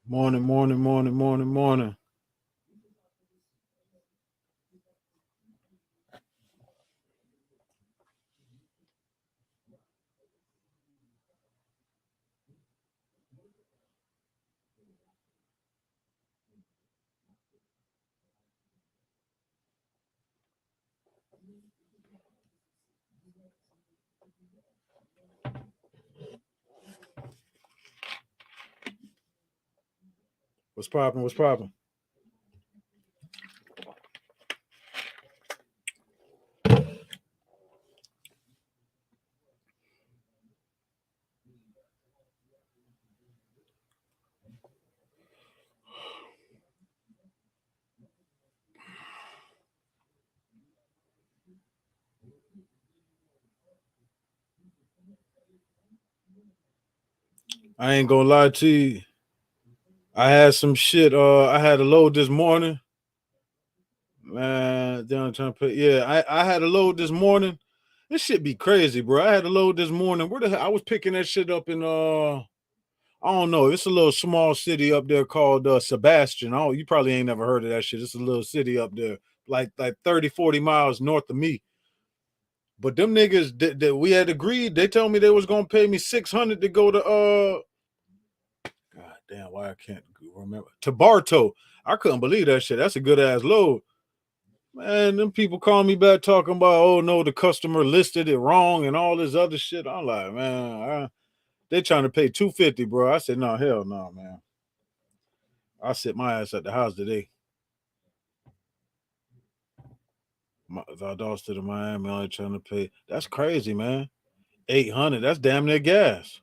Morning, morning, morning, morning, morning. What's popping? What's popping? I ain't gonna lie to you. I had some shit. I had a load this morning. Man, down trying to pay. Yeah, I had a load this morning. This shit be crazy, bro. I had a load this morning. Where the hell? I was picking that shit up in I don't know. It's a little small city up there called Sebastian. Oh, you probably ain't never heard of that shit. It's a little city up there, like 30, 40 miles north of me. But them niggas that we had agreed, they told me they was gonna pay me 600 to go to God damn, why I can't remember to Bartow. I couldn't believe that shit. That's a good ass load. Man, them people call me back talking about, oh no, the customer listed it wrong and all this other shit. I'm like, man, they trying to pay 250, bro. I said, no, hell no, man. I sit my ass at the house today. Valdosta to Miami, only trying to pay. That's crazy, man. 800. That's damn near gas.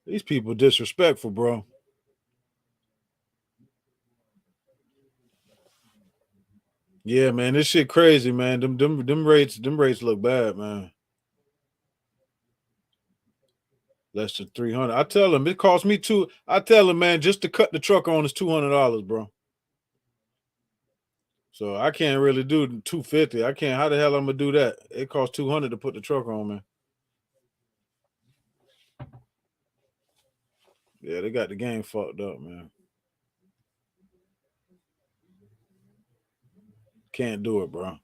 These people disrespectful, bro. Yeah, man, this shit crazy, man. Them rates look bad, man. Less than 300. I tell them it cost me two. I tell them, man, just to cut the truck on is $200, bro. So I can't really do 250. I can't. How the hell I'm gonna do that? It costs 200 to put the truck on, man. Yeah, they got the game fucked up, man. Can't do it, bro.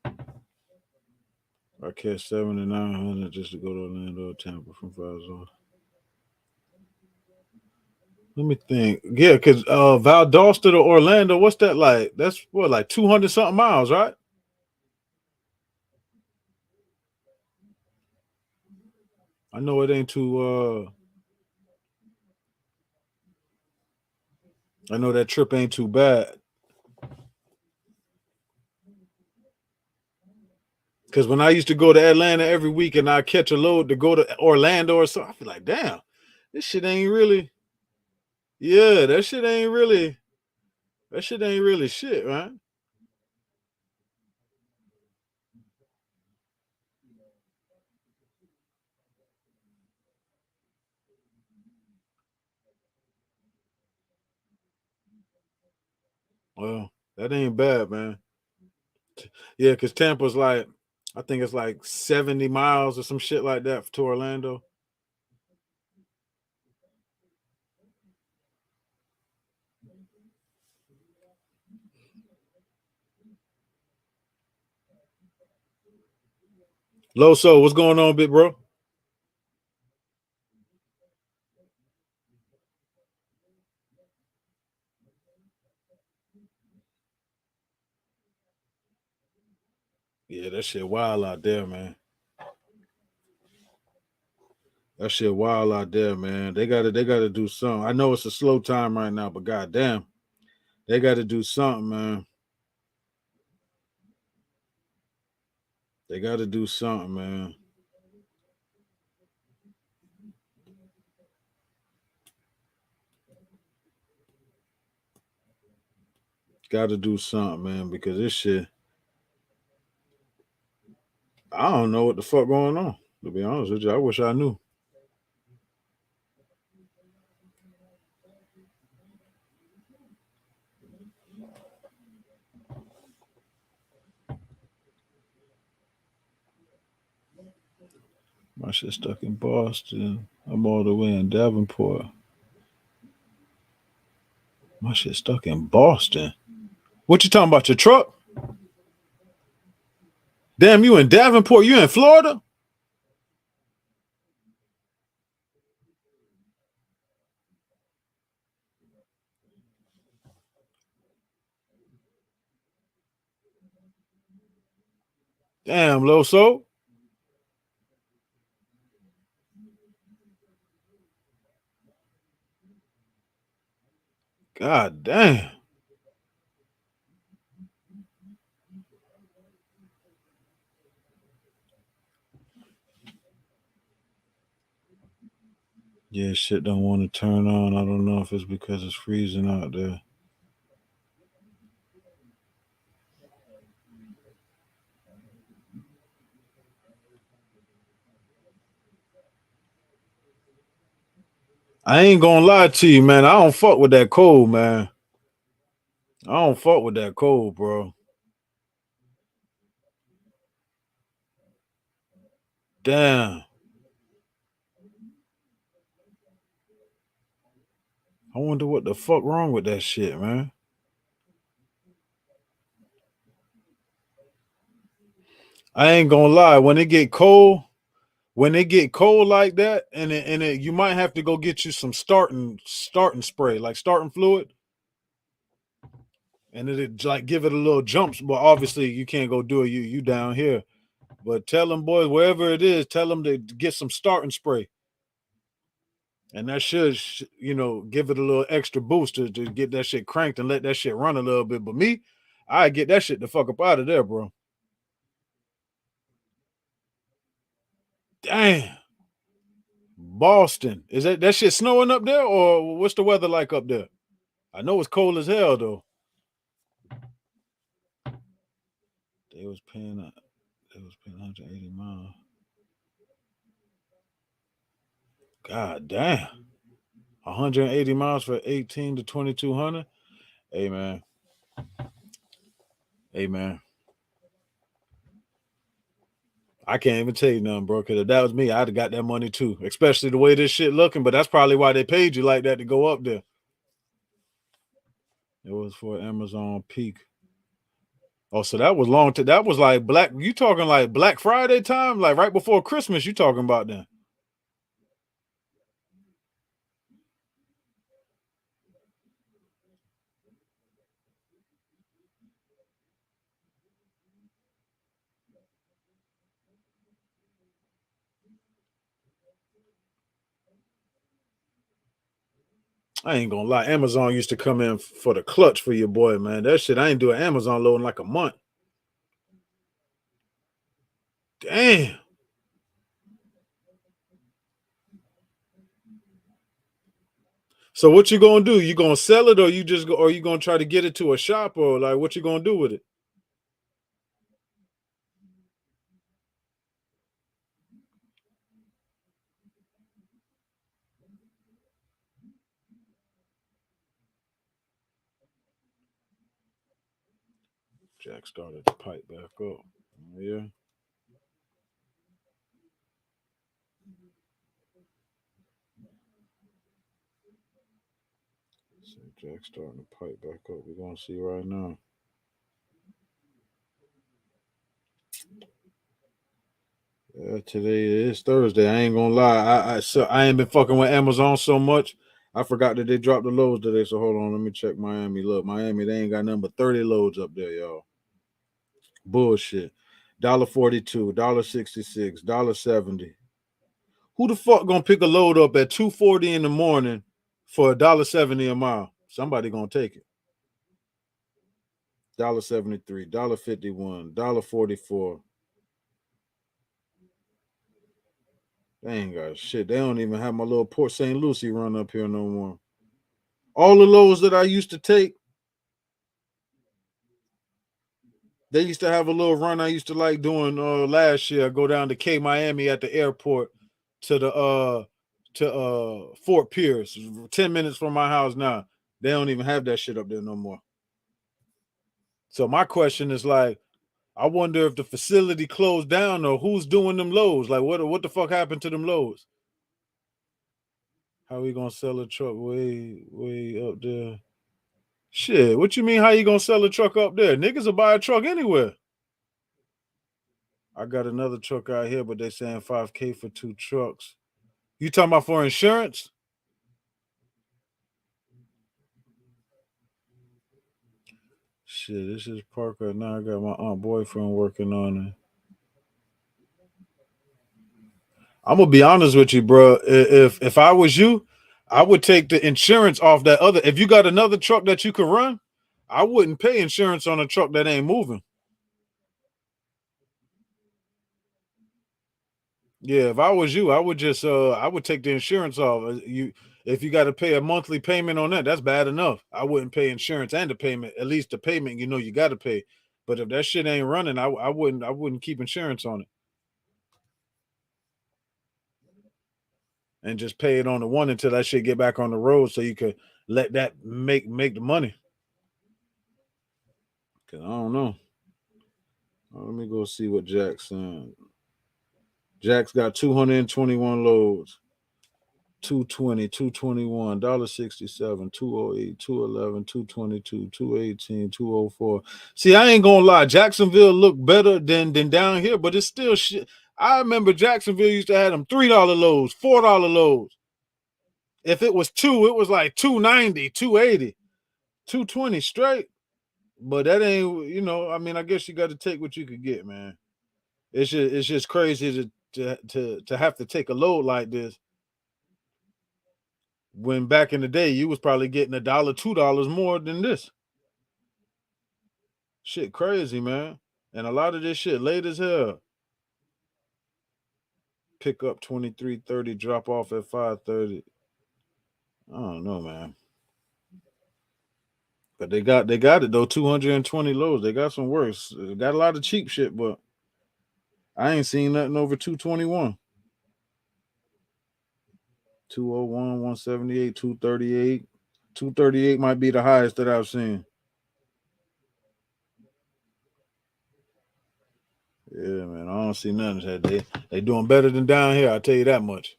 I catch 7,900 just to go to Orlando, Tampa from 5 hours. Let me think. Yeah, because Valdosta to Orlando, what's that like? That's what, like 200 something miles, right? I know it ain't too. I know that trip ain't too bad. Because when I used to go to Atlanta every week and I catch a load to go to Orlando or something, I feel like, damn, this shit ain't really. Yeah, that shit ain't really. That shit ain't really shit, man. Well, that ain't bad, man. Yeah, because Tampa's like, I think it's like 70 miles or some shit like that to Orlando. Loso, what's going on, big bro? Yeah, that shit wild out there, man. That shit wild out there, man. They gotta do something. I know it's a slow time right now, but goddamn, they gotta do something, man. They gotta do something, man. Gotta do something, man, because this shit, I don't know what the fuck going on. To be honest with you, I wish I knew. My shit stuck in Boston. I'm all the way in Davenport. My shit stuck in Boston. What you talking about, your truck? Damn, you in Davenport? You in Florida? Damn, Loso. God damn. Yeah, shit don't want to turn on. I don't know if it's because it's freezing out there. I ain't gonna lie to you, man. I don't fuck with that cold, man. I don't fuck with that cold, bro. Damn. I wonder what the fuck wrong with that shit, man. I ain't gonna lie. When it get cold like that, you might have to go get you some starting spray, like starting fluid, and it like give it a little jumps. But obviously you can't go do it. You down here. But tell them boys wherever it is, tell them to get some starting spray, and that should give it a little extra boost to get that shit cranked and let that shit run a little bit. But me, I get that shit the fuck up out of there, bro. Damn. Boston. Is that shit snowing up there, or what's the weather like up there? I know it's cold as hell though. They was paying 180 miles. God damn. 180 miles for 18 to 2200. Hey man. Hey man. I can't even tell you nothing, bro. Because if that was me, I'd have got that money too. Especially the way this shit looking. But that's probably why they paid you like that to go up there. It was for Amazon peak. Oh, so that was long. That was like black. You talking like Black Friday time, like right before Christmas? You talking about then? I ain't gonna lie. Amazon used to come in for the clutch for your boy, man. That shit, I ain't doing Amazon load in like a month. Damn. So what you gonna do? You gonna sell it, or or you gonna try to get it to a shop, or like what you gonna do with it? Jack started to pipe back up. Yeah. So Jack starting to pipe back up. We're gonna see right now. Yeah, today is Thursday. I ain't gonna lie. I ain't been fucking with Amazon so much. I forgot that they dropped the loads today. So hold on, let me check Miami. Look, Miami, they ain't got nothing but 30 loads up there, y'all. Bullshit. $1.42, $1.66, $1.70. Who the fuck gonna pick a load up at 2:40 in the morning for $1.70 a mile? Somebody gonna take it. $1.73, $1.51, $1.44. They ain't got shit. They don't even have my little Port St. Lucie run up here no more. All the loads that I used to take, they used to have a little run I used to like doing last year. I go down to K Miami at the airport to the Fort Pierce. 10 minutes from my house now. They don't even have that shit up there no more. So my question is like, I wonder if the facility closed down or who's doing them loads. Like what the fuck happened to them loads? How we gonna sell a truck way up there? Shit, what you mean? How you gonna sell a truck up there? Niggas will buy a truck anywhere. I got another truck out here, but they saying $5K for 2 trucks. You talking about for insurance? Shit, this is Parker. Now I got my aunt boyfriend working on it. I'm gonna be honest with you, bro. If I was you, I would take the insurance off that other. If you got another truck that you can run, I wouldn't pay insurance on a truck that ain't moving. Yeah, if I was you, I would just I would take the insurance off. You if you got to pay a monthly payment on that, that's bad enough. I wouldn't pay insurance and the payment. At least the payment, you got to pay. But if that shit ain't running, I wouldn't keep insurance on it and just pay it on the one until that shit get back on the road, so you could let that make the money. Cause I don't know. Let me go see what Jackson. Jack's got 221 loads. 220, 221, $1.67, 208, 211, 222, 218, 204. See, I ain't gonna lie, Jacksonville look better than down here, but it's still shit. I remember Jacksonville used to have them $3 loads, $4 loads. If it was two, it was like 290, 280, 220 straight. But that ain't, I mean, I guess you got to take what you could get, man. It's just crazy to have to take a load like this when back in the day you was probably getting $1, $2 more than this. Shit crazy, man. And a lot of this shit late as hell. Pick up 23:30, drop off at 5:30. I don't know, man. But they got it though, 220 loads. They got some worse. They got a lot of cheap shit, but I ain't seen nothing over 221. 201, 178, 238. 238 might be the highest that I've seen. Yeah, man. I don't see nothing. They doing better than down here, I'll tell you that much.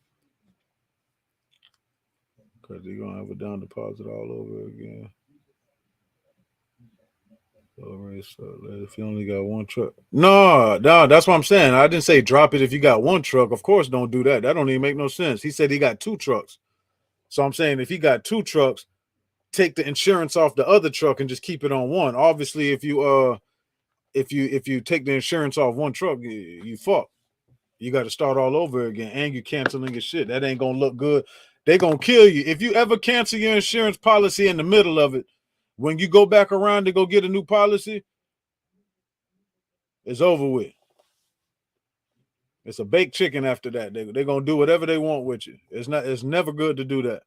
Because they're gonna have a down deposit all over again. If you only got one truck. No, that's what I'm saying. I didn't say drop it if you got one truck. Of course, don't do that. That don't even make no sense. He said he got 2 trucks. So I'm saying if he got 2 trucks, take the insurance off the other truck and just keep it on one. Obviously, if you take the insurance off one truck, you fuck. You got to start all over again, and you canceling your shit. That ain't gonna look good. They gonna kill you if you ever cancel your insurance policy in the middle of it. When you go back around to go get a new policy, it's over with. It's a baked chicken after that. They're gonna do whatever they want with you. It's never good to do that.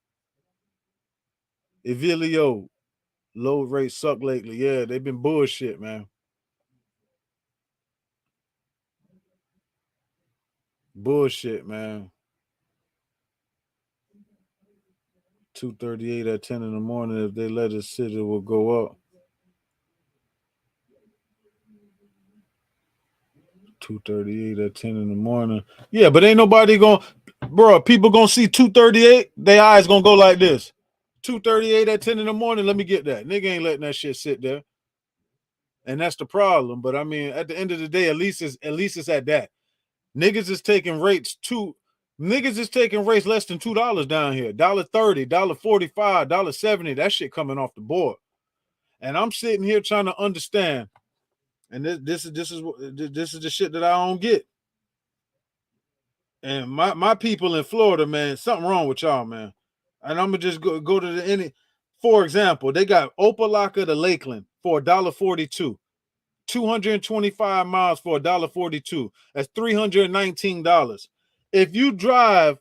Evilio, load rates suck lately. Yeah, they've been bullshit, man. Bullshit, man. 238 at 10 in the morning. If they let it sit, it will go up. 238 at 10 in the morning. Yeah, but ain't nobody gonna, bro. People gonna see 238. Their eyes gonna go like this. 238 at 10 in the morning. Let me get that. Nigga ain't letting that shit sit there. And that's the problem. But I mean, at the end of the day, at least it's at that. Niggas is taking rates too. Niggas is taking rates less than $2 down here. $1.30, $1.45, $1.70. That shit coming off the board. And I'm sitting here trying to understand. And this is the shit that I don't get. And my people in Florida, man, something wrong with y'all, man. And I'm gonna just go to the any. For example, they got Opelika to Lakeland for $1.42. 225 miles for $1.42. That's $319. If you drive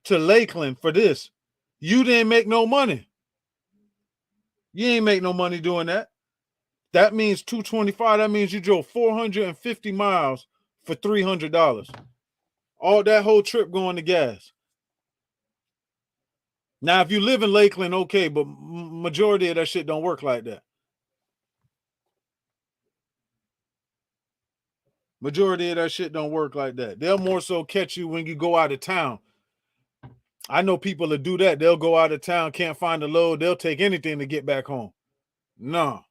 to Lakeland for this, you didn't make no money. You ain't make no money doing that. That means 225. That means you drove 450 miles for $300. All that whole trip going to gas. Now, if you live in Lakeland, okay, but majority of that shit don't work like that. Majority of that shit don't work like that. They'll more so catch you when you go out of town. I know people that do that. They'll go out of town, can't find a load. They'll take anything to get back home. No.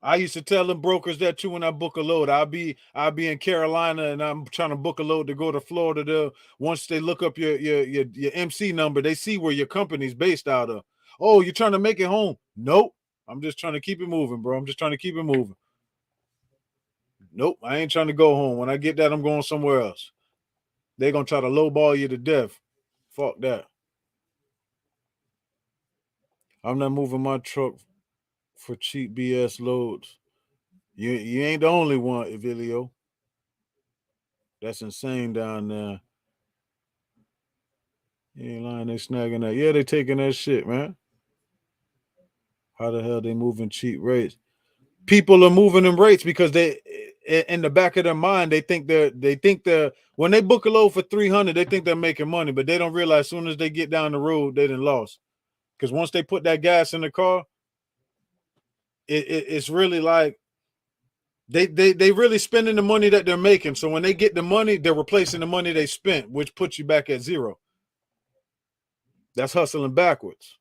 I used to tell them brokers that too when I book a load. I'll be in Carolina and I'm trying to book a load to go to Florida. Once they look up your MC number, they see where your company's based out of. Oh, you're trying to make it home? Nope. I'm just trying to keep it moving, bro. I'm just trying to keep it moving. Nope, I ain't trying to go home. When I get that, I'm going somewhere else. They're gonna try to lowball you to death. Fuck that. I'm not moving my truck for cheap BS loads. You ain't the only one, Evilio. That's insane down there. You ain't lying, they snagging that. Yeah, they taking that shit, man. How the hell they moving cheap rates? People are moving them rates because they in the back of their mind they think they're when they book a load for 300, they think they're making money, but they don't realize as soon as they get down the road, they done lost. Because once they put that gas in the car, it's really like they really spending the money that they're making. So when they get the money, they're replacing the money they spent, which puts you back at zero. That's hustling backwards.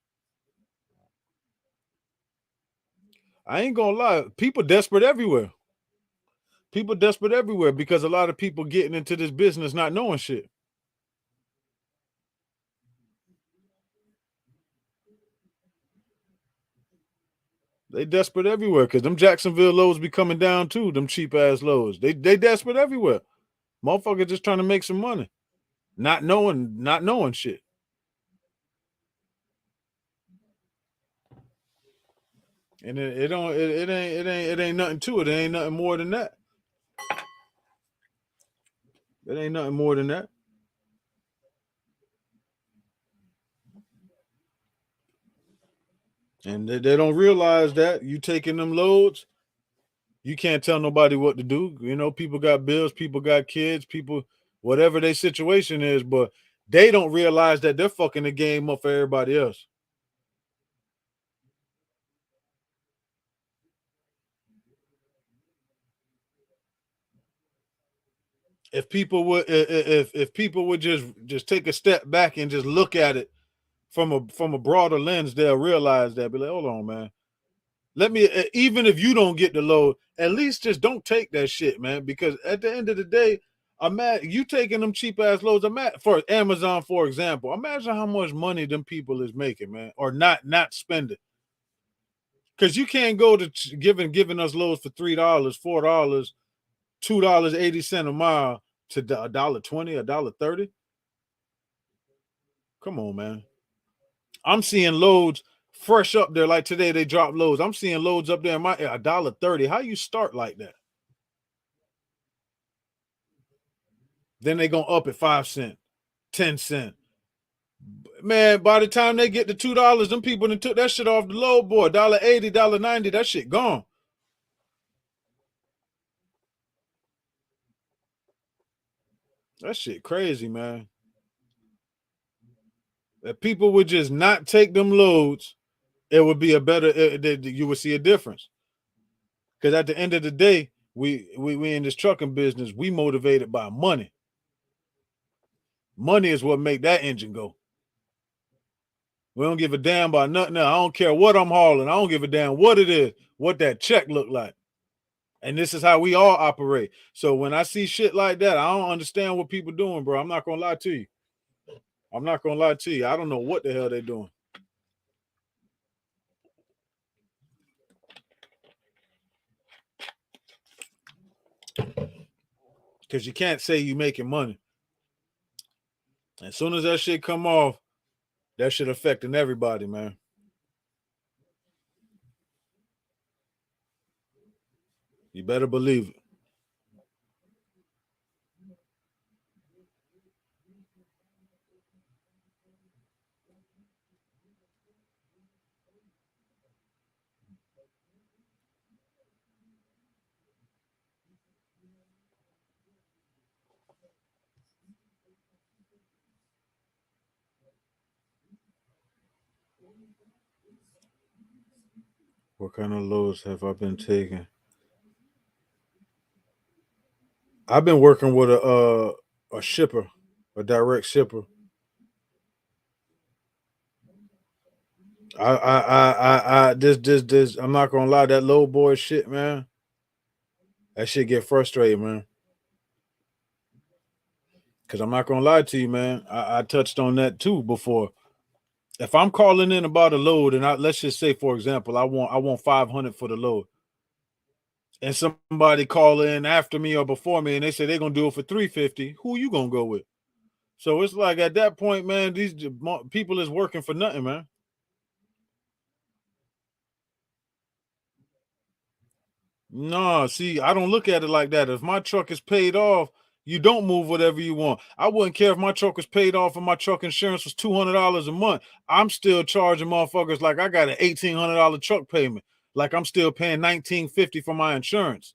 I ain't gonna lie, people desperate everywhere. People desperate everywhere because a lot of people getting into this business not knowing shit. They desperate everywhere because them Jacksonville loads be coming down too. Them cheap ass loads. They desperate everywhere. Motherfucker just trying to make some money, not knowing shit. And it don't it ain't nothing to it. It ain't nothing more than that. It ain't nothing more than that. And they don't realize that you taking them loads, you can't tell nobody what to do. You know, people got bills, people got kids, people, whatever their situation is, but they don't realize that they're fucking the game up for everybody else. If people would, if people would just take a step back and just look at it from a broader lens, they'll realize that. Be like, hold on, man. Let me, even if you don't get the load, at least just don't take that shit, man. Because at the end of the day, imagine you taking them cheap ass loads. For Amazon, for example, imagine how much money them people is making, man, or not spending. Because you can't go to giving us loads for $3, $4, $2.80 a mile to $1.20, $1.30. Come on, man. I'm seeing loads fresh up there. Like today, they dropped loads. I'm seeing loads up there in my $1.30. How you start like that? Then they gonna up at 5 cents, 10 cents. Man, by the time they get to $2, them people that took that shit off the load, boy. $1.80, $1.90, that shit gone. That shit crazy, man. If people would just not take them loads, it would be a better. You would see a difference. Because at the end of the day, we in this trucking business. We motivated by money. Money is what make that engine go. We don't give a damn about nothing else. I don't care what I'm hauling. I don't give a damn what it is, what that check look like. And this is how we all operate. So when I see shit like that, I don't understand what people doing, bro. I'm not gonna lie to you. I'm not gonna lie to you. I don't know what the hell they're doing. Because you can't say you making money. As soon as that shit come off, that shit affecting everybody, man. You better believe it. What kind of loads have I been taking? I've been working with a shipper, a direct shipper. This. I'm not gonna lie, that low boy shit, man. That shit get frustrating, man. Cause I'm not gonna lie to you, man. I touched on that too before. If I'm calling in about a load, and let's just say, for example, I want 500 for the load, and somebody call in after me or before me, and they say they're gonna do it for 350. Who you gonna go with? So it's like at that point, man, these people is working for nothing, man. No, see, I don't look at it like that. If my truck is paid off, you don't move whatever you want. I wouldn't care if my truck was paid off and my truck insurance was $200 a month. I'm still charging motherfuckers like I got an $1,800 truck payment. Like I'm still paying $1,950 for my insurance.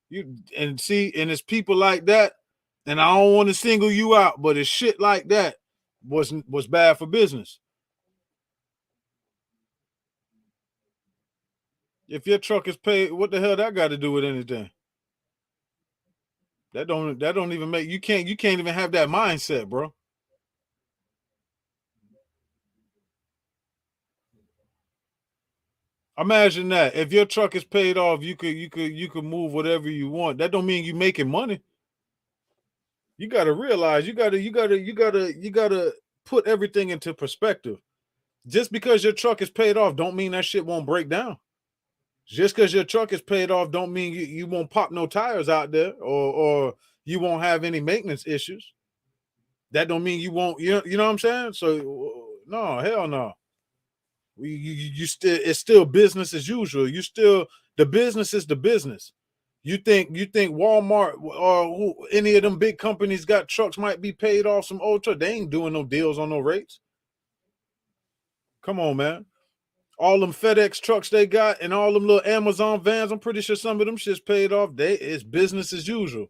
You and see, and it's people like that, and I don't want to single you out, but it's shit like that was bad for business. If your truck is paid, what the hell that got to do with anything? That don't even make you can't even have that mindset, bro. Imagine that. If your truck is paid off, you could move whatever you want. That don't mean you making money. You gotta realize you gotta put everything into perspective. Just because your truck is paid off, don't mean that shit won't break down. Just because your truck is paid off, don't mean you won't pop no tires out there, or you won't have any maintenance issues. That don't mean you won't. You know what I'm saying? So no, hell no. You still, it's still business as usual. You still, the business is the business. You think Walmart or any of them big companies got trucks might be paid off some old truck? They ain't doing no deals on no rates. Come on, man. All them FedEx trucks they got and all them little Amazon vans, I'm pretty sure some of them shit's paid off. It's business as usual.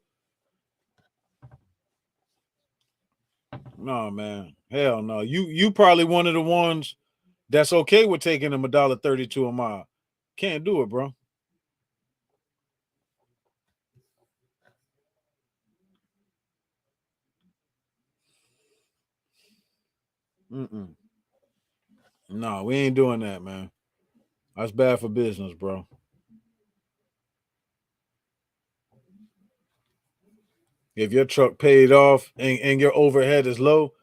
No, man. Hell no. You probably one of the ones that's okay with taking them $1.32 a mile. Can't do it, bro. Mm-mm. No, we ain't doing that, man. That's bad for business, bro. If your truck paid off and your overhead is low,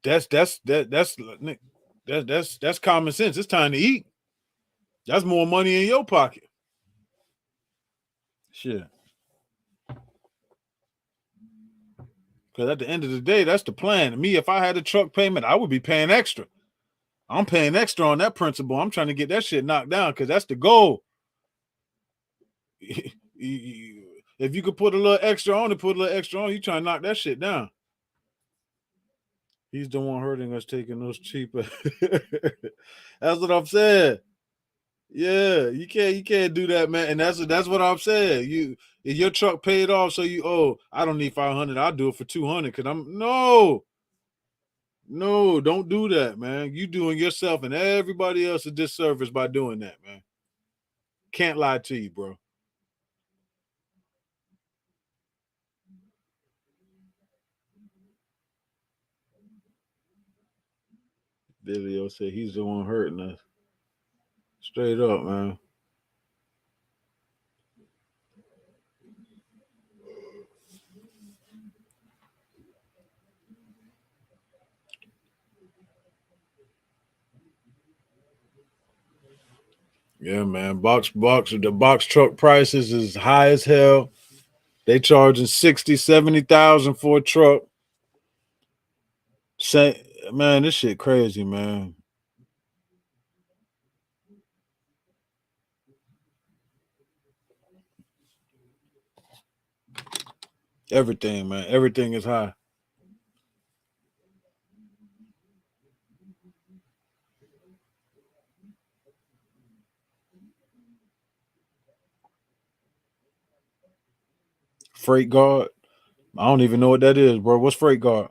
that's common sense. It's time to eat. That's more money in your pocket. Shit. Because at the end of the day, that's the plan. Me, if I had a truck payment, I would be paying extra. I'm paying extra on that principle. I'm trying to get that shit knocked down because that's the goal. If you could put a little extra on it, put a little extra on, you trying to knock that shit down. He's the one hurting us taking those cheaper. That's what I'm saying. Yeah, you can't do that, man. And that's what I'm saying. If your truck paid off, so I don't need 500. I'll do it for 200 because no, don't do that, man. You doing yourself and everybody else a disservice by doing that, man. Can't lie to you, bro. Billy said he's the one hurting us. Straight up, man. Yeah, man. The box truck prices is high as hell. They charging 60, 70,000 for a truck. Say, man, this shit crazy, man. Everything, man. Everything is high. Freight guard. I don't even know what that is, bro. What's freight guard?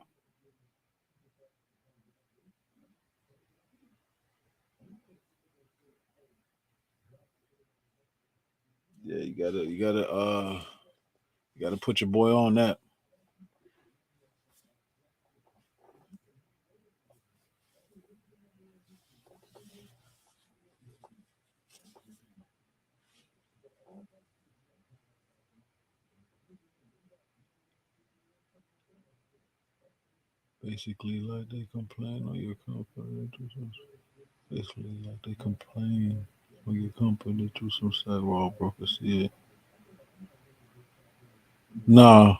Yeah, you gotta You got to put your boy on that. Basically, like they complain on your company. Basically, like they complain on your company through some sidewall brokers. Yeah. Nah,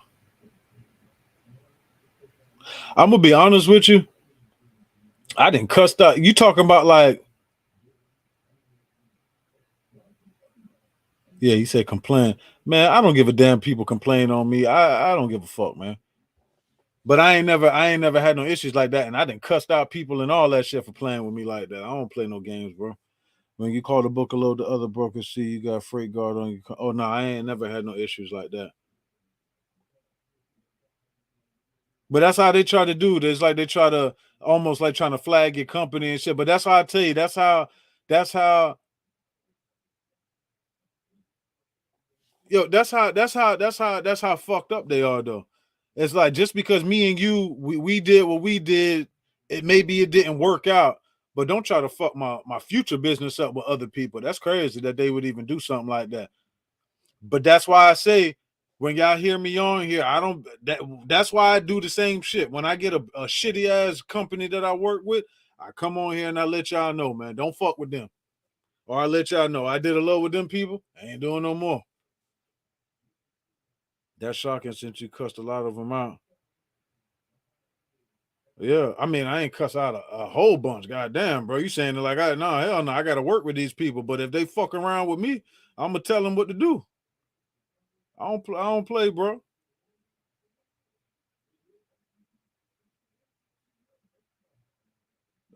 I'm gonna be honest with you. I didn't cuss out. You talking about like? Yeah, you said complain. Man, I don't give a damn. People complain on me. I don't give a fuck, man. But I ain't never had no issues like that, and I didn't cussed out people and all that shit for playing with me like that. I don't play no games, bro. When you call the book a load, the other brokers see you got freight guard on you. Oh no, I ain't never had no issues like that. But that's how they try to do. It's like they try to almost like trying to flag your company and shit. But that's how I tell you. That's how. Yo, that's how fucked up they are though. It's like just because me and you we did what we did, it didn't work out. But don't try to fuck my future business up with other people. That's crazy that they would even do something like that. But that's why I say when y'all hear me on here, I don't that's why I do the same shit. When I get a shitty ass company that I work with, I come on here and I let y'all know, man, don't fuck with them. Or I let y'all know I did a low with them people. I ain't doing no more. That's shocking since you cussed a lot of them out. Yeah, I mean, I ain't cuss out a whole bunch. Goddamn, bro. You saying it like hell no, I gotta work with these people. But if they fuck around with me, I'm gonna tell them what to do. I don't play, bro.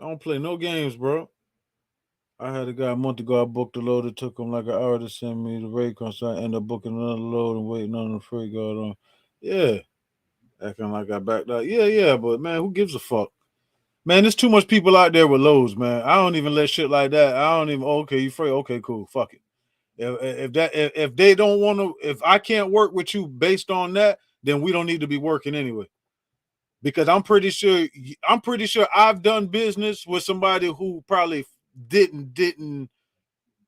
I don't play no games, bro. I had a guy a month ago. I booked a load. It took him like an hour to send me the rate so I ended up booking another load and waiting on the freight guard on. Yeah, acting like I backed out. Yeah, yeah, but man, who gives a fuck? Man, there's too much people out there with lows, man. I don't even let shit like that. I don't even. Okay, you free? Okay, cool. Fuck it. If they don't want to, if I can't work with you based on that, then we don't need to be working anyway. Because I'm pretty sure I've done business with somebody who probably didn't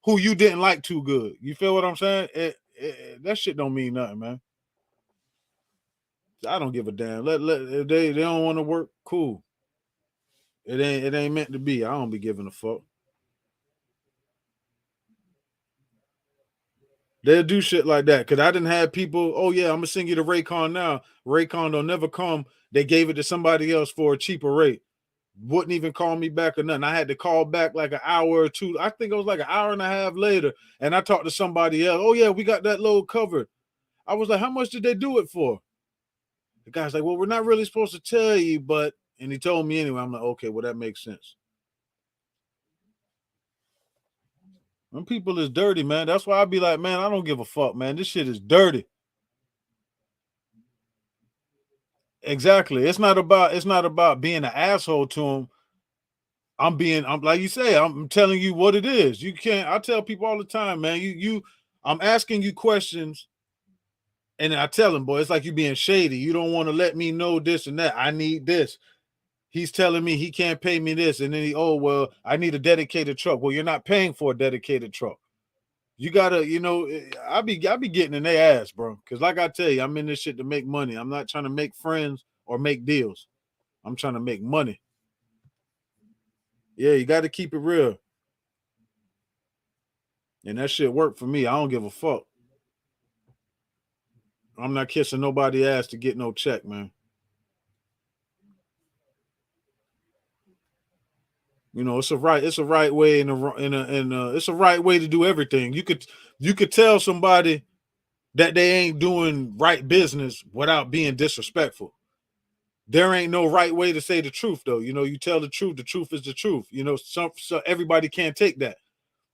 who you didn't like too good. You feel what I'm saying? That shit don't mean nothing, man. I don't give a damn. If they don't want to work, cool. It ain't meant to be. I don't be giving a fuck. They'll do shit like that. Cause I didn't have people, oh yeah, I'm gonna send you to Raycon now. Raycon don't never come. They gave it to somebody else for a cheaper rate. Wouldn't even call me back or nothing. I had to call back like an hour or two. I think it was like an hour and a half later. And I talked to somebody else. Oh yeah, we got that load covered. I was like, how much did they do it for? The guy's like, well, we're not really supposed to tell you, but and he told me anyway. I'm like, okay, well, that makes sense. When people is dirty, man. That's why I be like, man, I don't give a fuck, man. This shit is dirty. Exactly. It's not about being an asshole to them. I'm like you say, I'm telling you what it is. You can't, I tell people all the time, man. I'm asking you questions and I tell them, boy, it's like you being shady. You don't want to let me know this and that. I need this. He's telling me he can't pay me this. And then oh, well, I need a dedicated truck. Well, you're not paying for a dedicated truck. You gotta, I be getting in their ass, bro. Cause like I tell you, I'm in this shit to make money. I'm not trying to make friends or make deals. I'm trying to make money. Yeah, you got to keep it real. And that shit worked for me. I don't give a fuck. I'm not kissing nobody ass to get no check, man. It's a right way it's a right way to do everything. You could tell somebody that they ain't doing right business without being disrespectful. There ain't no right way to say the truth though. You tell the truth is the truth. So everybody can't take that.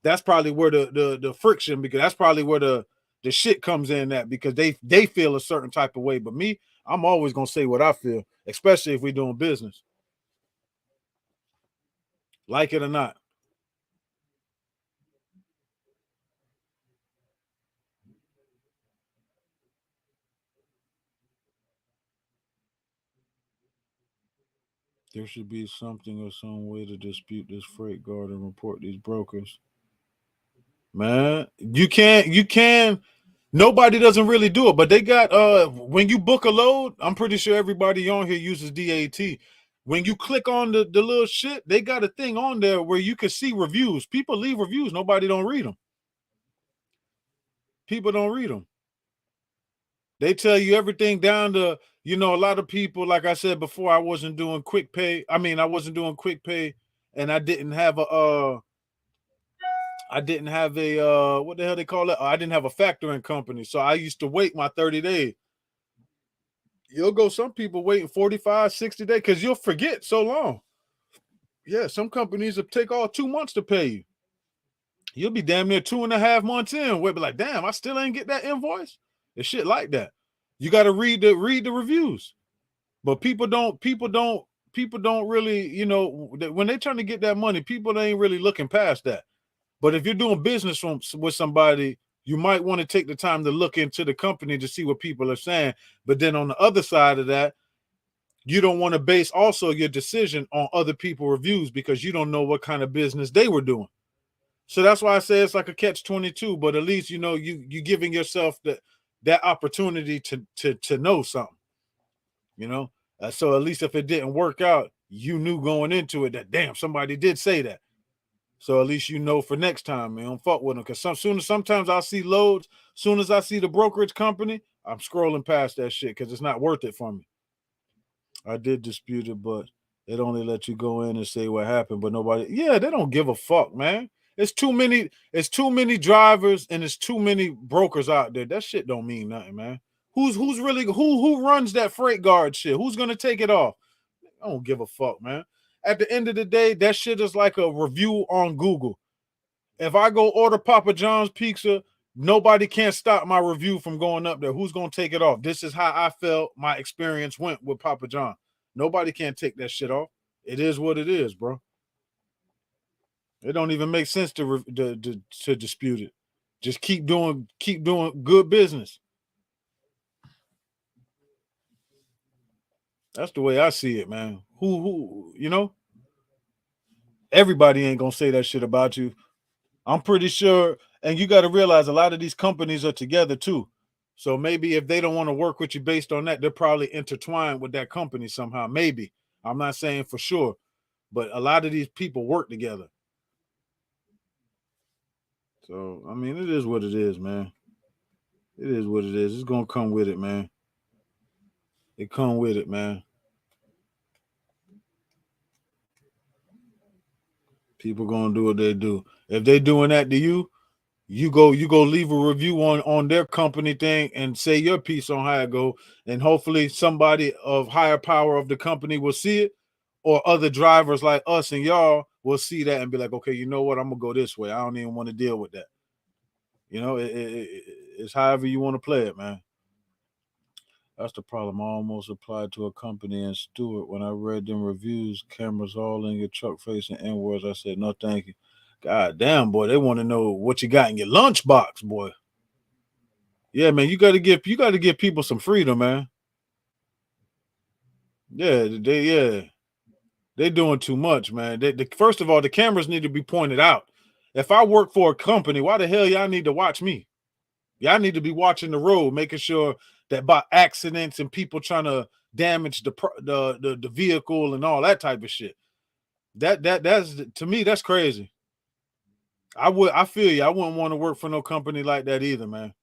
That's probably where the friction, because that's probably where the shit comes in at, because they feel a certain type of way. But me, I'm always gonna say what I feel, especially if we're doing business, like it or not. There should be something or some way to dispute this freight guard and report these brokers. Man, you can. Nobody doesn't really do it, but they got when you book a load, I'm pretty sure everybody on here uses DAT. When you click on the little shit, they got a thing on there where you can see reviews. People leave reviews, nobody don't read them. People don't read them. They tell you everything down to, a lot of people, like I said before, I wasn't doing quick pay. I wasn't doing quick pay, and I didn't have a what the hell they call it? I didn't have a factoring company. So I used to wait my 30 days. You'll go some people waiting 45, 60 days because you'll forget so long. Yeah, some companies will take all 2 months to pay you. You'll be damn near 2.5 months in. We'll be like, damn, I still ain't get that invoice. It's shit like that. You got to read the reviews. But people don't really, when they're trying to get that money, people ain't really looking past that. But if you're doing business with somebody, you might want to take the time to look into the company to see what people are saying. But then on the other side of that, you don't want to base also your decision on other people's reviews because you don't know what kind of business they were doing. So that's why I say it's like a catch-22. But at least you giving yourself that opportunity to know something. You know, so at least if it didn't work out, you knew going into it that damn somebody did say that. So at least you know for next time, man. Don't fuck with them because sometimes I see loads. Soon as I see the brokerage company, I'm scrolling past that shit because it's not worth it for me. I did dispute it, but it only let you go in and say what happened, but nobody. Yeah, they don't give a fuck, man. It's too many. It's too many drivers and it's too many brokers out there. That shit don't mean nothing, man. Who's really who runs that freight guard shit? Who's gonna take it off? I don't give a fuck, man. At the end of the day, that shit is like a review on Google. If I go order Papa John's pizza, nobody can stop my review from going up there. Who's gonna take it off? This is how I felt my experience went with Papa John. Nobody can take that shit off. It is what it is, bro. It don't even make sense to dispute it. Just keep doing good business. That's the way I see it, man. Who everybody ain't gonna say that shit about you. I'm pretty sure, and you got to realize a lot of these companies are together too. So maybe if they don't want to work with you based on that, they're probably intertwined with that company somehow. Maybe. I'm not saying for sure, but a lot of these people work together. So I mean, it is what it is, man. It is what it is. It's gonna come with it, man. It come with it, man. People gonna do what they do. If they doing that to you, you go leave a review on their company thing and say your piece on how it go, and hopefully somebody of higher power of the company will see it, or other drivers like us and y'all will see that and be like, okay, you know what, I'm gonna go this way. I don't even want to deal with that. It's however you want to play it, man. That's the problem. I almost applied to a company in Stewart. When I read them reviews, cameras all in your truck facing inwards, I said, no, thank you. God damn, boy, they want to know what you got in your lunchbox, boy. Yeah, man, you got to give people some freedom, man. They doing too much, man. First of all, the cameras need to be pointed out. If I work for a company, why the hell y'all need to watch me? Y'all need to be watching the road, making sure that by accidents and people trying to damage the vehicle and all that type of shit. That's to me that's crazy. I feel you. I wouldn't want to work for no company like that either, man.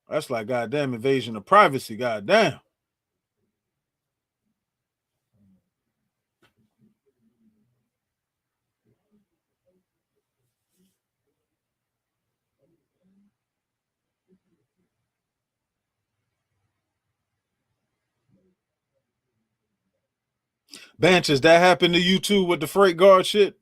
That's like goddamn invasion of privacy. Goddamn. Benches, that happened to you too with the freight guard shit?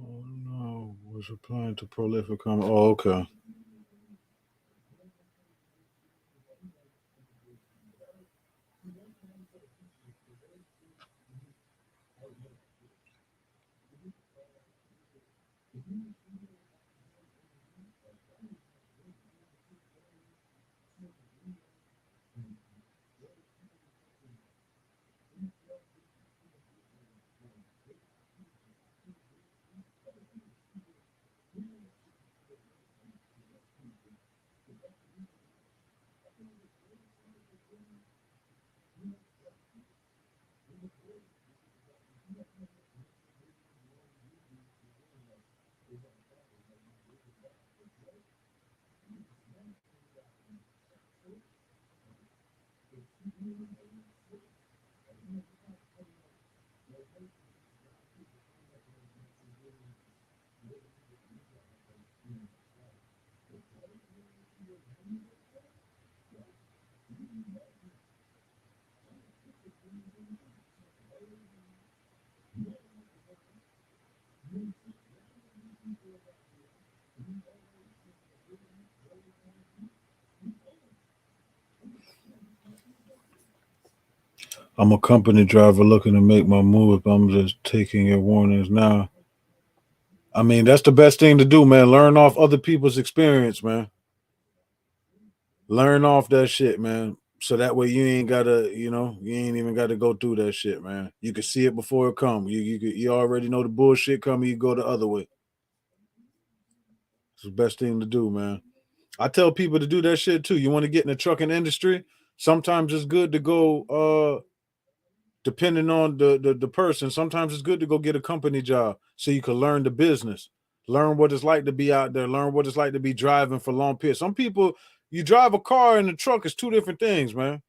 Oh no, was applying to prolific comment. Oh, okay. I'm a company driver looking to make my move. I'm just taking your warnings now. I mean, that's the best thing to do, man. Learn off other people's experience, man. Learn off that shit, man. So that way you ain't gotta, you ain't even gotta go through that shit, man. You can see it before it come. You already know the bullshit coming. You go the other way. It's the best thing to do, man. I tell people to do that shit too. You want to get in the trucking industry? Sometimes it's good to go. Depending on the person, sometimes it's good to go get a company job so you can learn the business, learn what it's like to be out there, learn what it's like to be driving for long periods. Some people, you drive a car and a truck is two different things, man.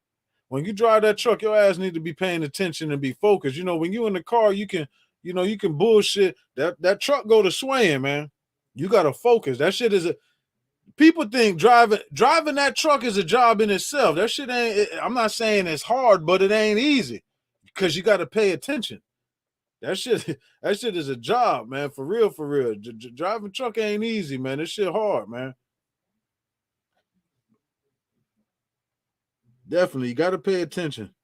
When you drive that truck, your ass need to be paying attention and be focused. When you in the car, you can bullshit. That truck go to swaying, man. You gotta focus. That shit is a people think driving that truck is a job in itself. That shit ain't. I'm not saying it's hard, but it ain't easy because you got to pay attention. That shit, that shit is a job, man. For real, for real. Driving truck ain't easy, man. This shit hard, man. Definitely, you got to pay attention.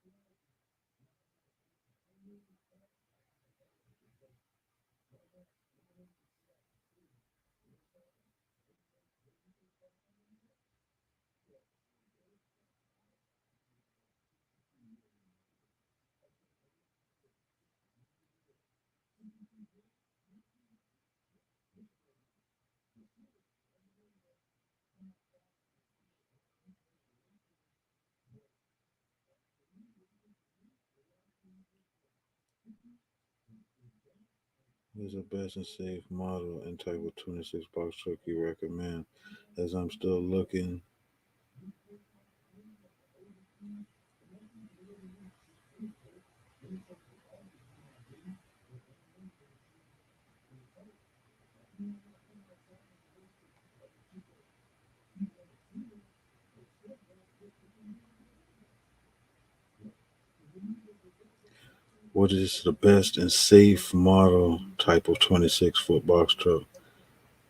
What's the best and safe model and type of 26 box truck you recommend? As I'm still looking. What is the best and safe model type of 26-foot box truck?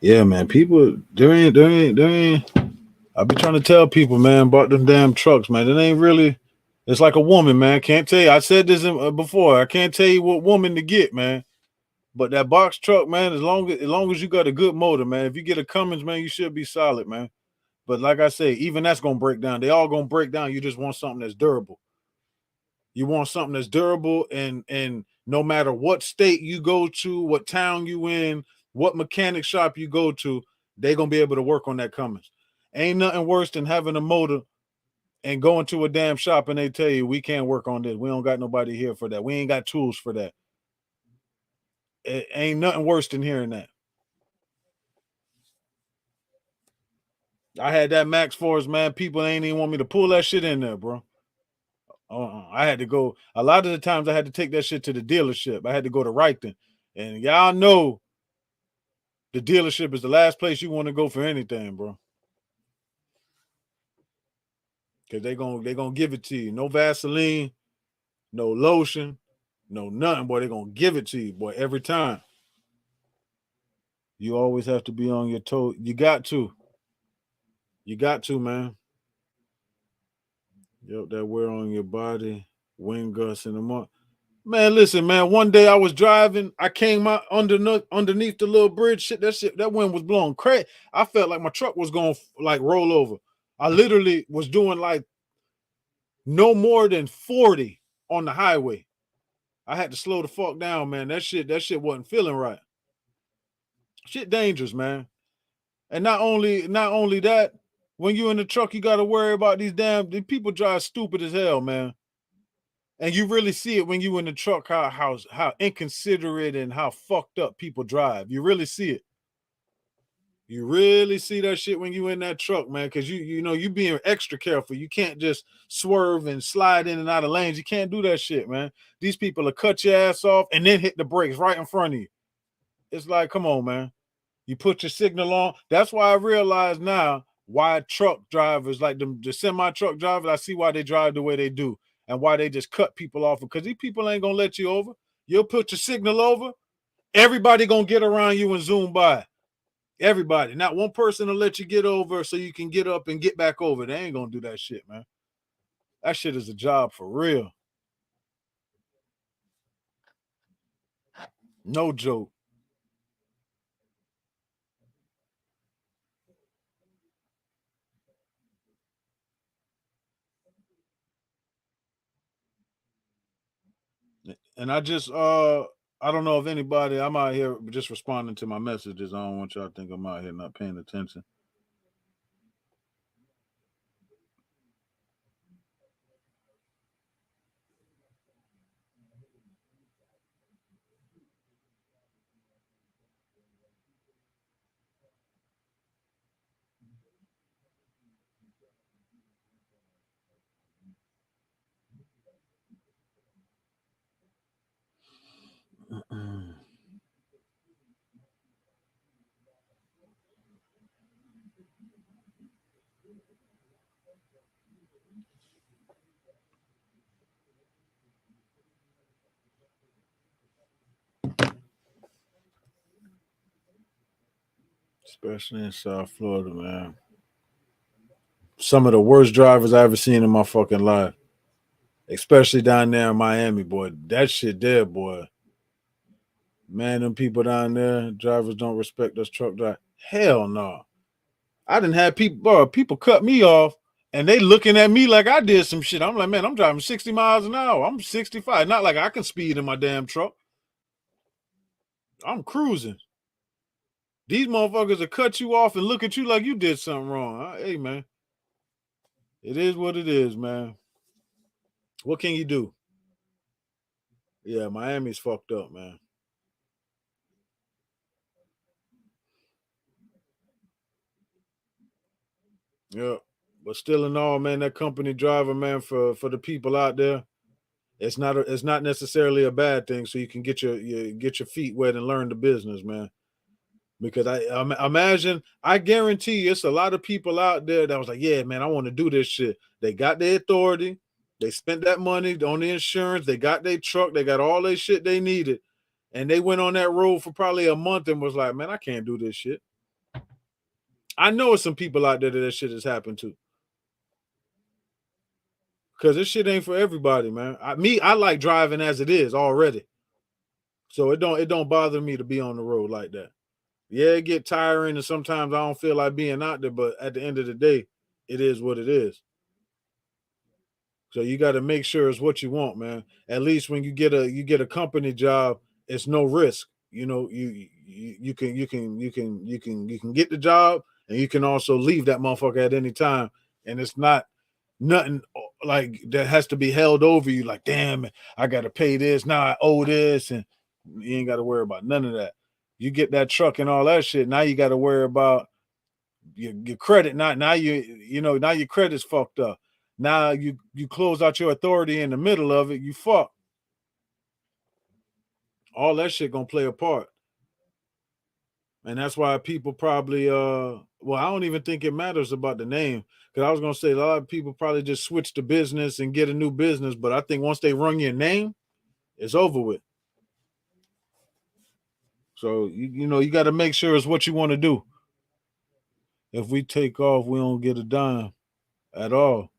Yeah, man. People, there ain't. I be trying to tell people, man, about them damn trucks, man. It ain't really. It's like a woman, man. Can't tell you. I said this before. I can't tell you what woman to get, man. But that box truck, man, as long as you got a good motor, man. If you get a Cummins, man, you should be solid, man. But like I say, even that's gonna break down. They all gonna break down. You just want something that's durable. You want something that's durable, and no matter what state you go to, what town you in, what mechanic shop you go to, they gonna be able to work on that Cummins. Ain't nothing worse than having a motor and going to a damn shop and they tell you we can't work on this. We don't got nobody here for that. We ain't got tools for that. It ain't nothing worse than hearing that. I had that Max Force, man. People ain't even want me to pull that shit in there, bro. I had to go. A lot of the times I had to take that shit to the dealership. I had to go to Reichton. And y'all know the dealership is the last place you want to go for anything, bro. Cause they gonna give it to you. No Vaseline, no lotion, no nothing, boy. They're gonna give it to you, boy, every time. You always have to be on your toes. You got to. You got to, man. Yep, that wear on your body, wind gusts in the month. Man, listen, man. One day I was driving, I came out underneath the little bridge. Shit, that wind was blowing crazy. I felt like my truck was going to like roll over. I literally was doing like no more than 40 on the highway. I had to slow the fuck down, man. That shit wasn't feeling right. Shit dangerous, man. And not only that, when you in the truck, you got to worry about these people drive stupid as hell, man. And you really see it when you in the truck how inconsiderate and how fucked up people drive. You really see it. You really see that shit when you in that truck, man, because you being extra careful. You can't just swerve and slide in and out of lanes. You can't do that shit, man. These people will cut your ass off and then hit the brakes right in front of you. It's like, come on, man. You put your signal on. That's why I realize now why truck drivers, like the semi truck drivers, I see why they drive the way they do and why they just cut people off, because these people ain't gonna let you over. You'll put your signal over, everybody gonna get around you and zoom by. Everybody, not one person will let you get over so you can get up and get back over. They ain't gonna do that shit, man. That shit is a job for real. No joke. And I don't know if anybody, I'm out here just responding to my messages. I don't want y'all to think I'm out here not paying attention. Especially in South Florida, man. Some of the worst drivers I ever seen in my fucking life. Especially down there in Miami, boy. That shit there, boy. Man, them people down there, drivers don't respect us truck drivers. Hell no. I didn't have people cut me off and they looking at me like I did some shit. I'm like, man, I'm driving 60 miles an hour. I'm 65. Not like I can speed in my damn truck. I'm cruising. These motherfuckers will cut you off and look at you like you did something wrong. Hey, man. It is what it is, man. What can you do? Yeah, Miami's fucked up, man. Yeah. But still in all, man, that company driver, man, for the people out there, it's not necessarily a bad thing. So you can get your feet wet and learn the business, man. Because imagine, I guarantee you, it's a lot of people out there that was like, yeah, man, I want to do this shit. They got their authority, they spent that money on the insurance, they got their truck, they got all their shit they needed, and they went on that road for probably a month and was like, man, I can't do this shit. I know some people out there that shit has happened to, because this shit ain't for everybody, man. I like driving as it is already, so it don't bother me to be on the road like that. Yeah, it get tiring, and sometimes I don't feel like being out there, but at the end of the day, it is what it is. So you got to make sure it's what you want, man. At least when you get a company job, it's no risk. You can get the job, and you can also leave that motherfucker at any time, and it's not nothing like that has to be held over you. Like, damn, I got to pay this now. I owe this, and you ain't got to worry about none of that. You get that truck and all that shit. Now you got to worry about your credit. Now your credit's fucked up. Now you close out your authority in the middle of it, you fuck. All that shit gonna play a part. And that's why people probably well, I don't even think it matters about the name. Because I was gonna say a lot of people probably just switch the business and get a new business, but I think once they run your name, it's over with. So you know, you got to make sure it's what you want to do. If we take off, we don't get a dime at all.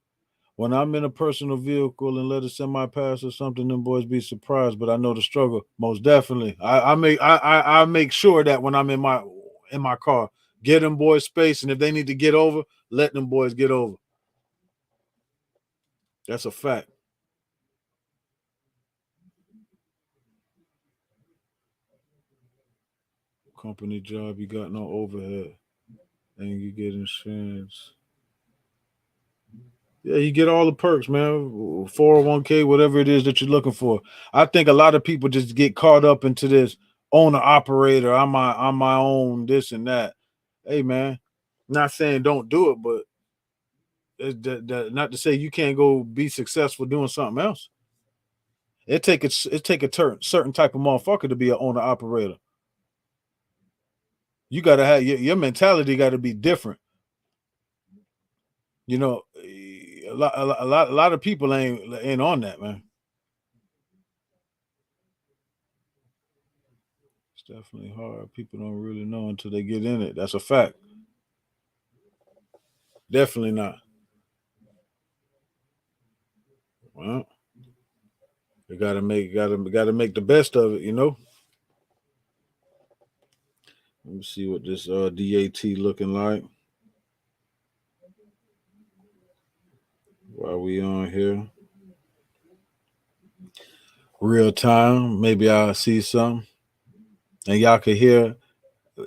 When I'm in a personal vehicle and let a semi pass or something, them boys be surprised. But I know the struggle. Most definitely. I make sure that when I'm in my car, get them boys space. And if they need to get over, let them boys get over. That's a fact. Company job, you got no overhead. And you get insurance. Yeah, you get all the perks, man. 401k, whatever it is that you're looking for. I think a lot of people just get caught up into this owner operator. I'm my own this and that. Hey, man, not saying don't do it, but not to say you can't go be successful doing something else. It take a certain type of motherfucker to be an owner operator. You gotta have your mentality got to be different. You know, a lot of people ain't on that, man. It's definitely hard. People don't really know until they get in it. That's a fact. Definitely not. Well, they gotta make the best of it, you know. Let me see what this DAT looking like while we on here. Real time. Maybe I'll see something. And y'all can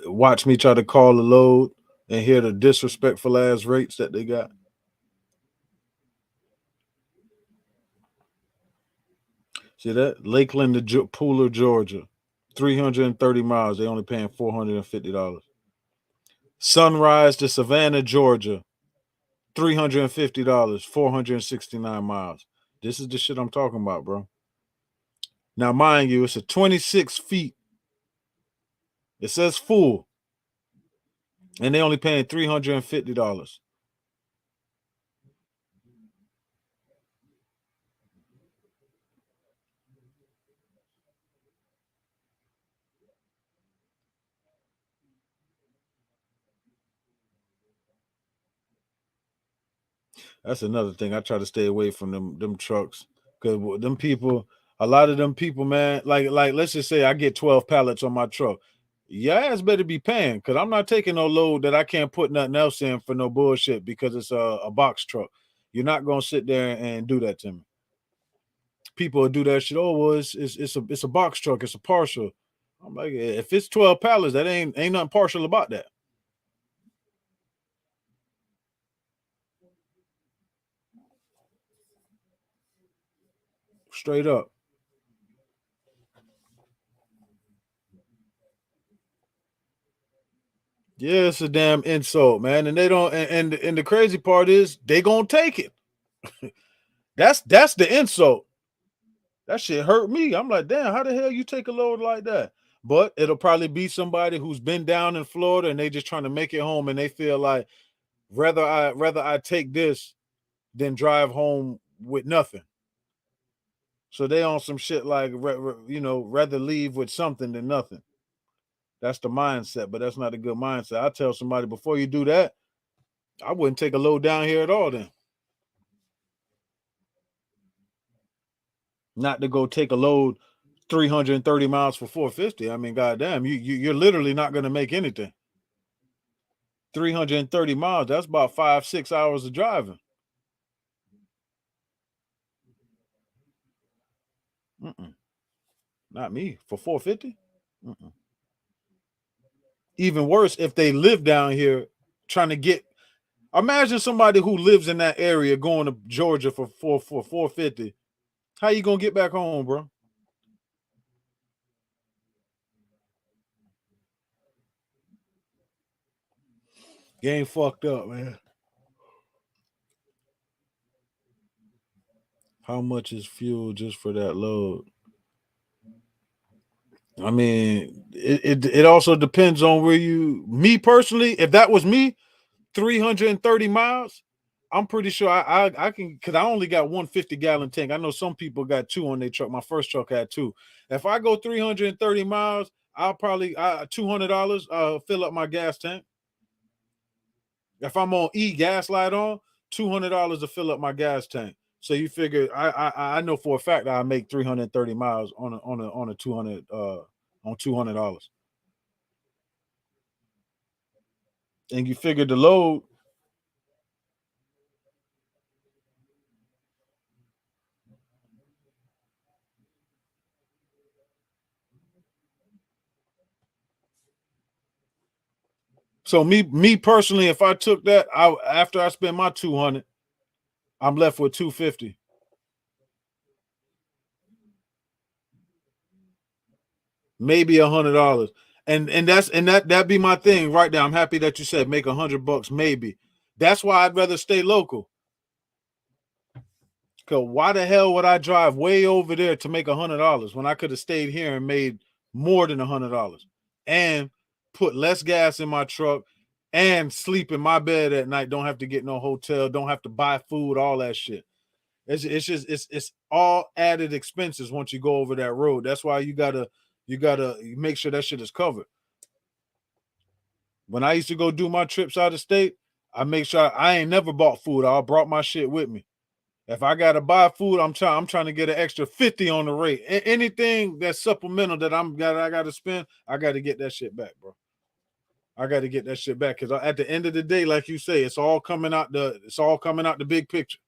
watch me try to call the load and hear the disrespectful ass rates that they got. See that? Lakeland to Pooler, Georgia. 330 miles. They only paying $450. Sunrise to Savannah, Georgia. $350, 469 miles. This is the shit I'm talking about, bro. Now, mind you, it's a 26 feet. It says full, and they only paying $350. That's another thing. I try to stay away from them trucks because them people, a lot of them people, man. Like let's just say I get 12 pallets on my truck. Your ass better be paying because I'm not taking no load that I can't put nothing else in for no bullshit because it's a box truck. You're not gonna sit there and do that to me. People will do that shit. Oh, well, it's a box truck. It's a partial. I'm like, if it's 12 pallets, that ain't nothing partial about that. Straight up. Yeah, it's a damn insult, man. And they don't. And the crazy part is they gonna take it. That's the insult. That shit hurt me. I'm like, damn, how the hell you take a load like that? But it'll probably be somebody who's been down in Florida and they just trying to make it home and they feel like rather I take this than drive home with nothing. So they on some shit like rather leave with something than nothing. That's the mindset, but that's not a good mindset. I tell somebody before you do that, I wouldn't take a load down here at all. Then not to go take a load 330 miles for 450. I mean, goddamn, you're literally not going to make anything. 330 miles. That's about 5-6 hours of driving. Mm-mm, not me for 450. Mm-mm. Even worse if they live down here trying to get. Imagine somebody who lives in that area going to Georgia for 450. How you gonna get back home, bro? Game fucked up, man. How much is fuel just for that load? I mean, it also depends on where you. Me personally, if that was me, 330 miles, I'm pretty sure I can, because I only got 150-gallon tank. I know some people got two on their truck. My first truck had two. If I go 330 miles, I'll probably $200 fill up my gas tank. If I'm on gas light on, $200 to fill up my gas tank. So you figure I know for a fact that I make 330 miles on a 200 on $200. And you figure the load. So me personally, if I took that, after I spend my 200, I'm left with 250. Maybe $100. And that'd be my thing right now. I'm happy that you said make $100 maybe. That's why I'd rather stay local. Cause why the hell would I drive way over there to make $100 when I could have stayed here and made more than $100 and put less gas in my truck and sleep in my bed at night? Don't have to get no hotel, don't have to buy food, all that shit. It's all added expenses once you go over that road. That's why you gotta make sure that shit is covered. When I used to go do my trips out of state, I make sure I ain't never bought food. I brought my shit with me. If I gotta buy food, I'm trying to get an extra 50 on the rate. Anything that's supplemental that I gotta spend, I gotta get that shit back, bro. I gotta get that shit back because at the end of the day, like you say, it's all coming out the big picture.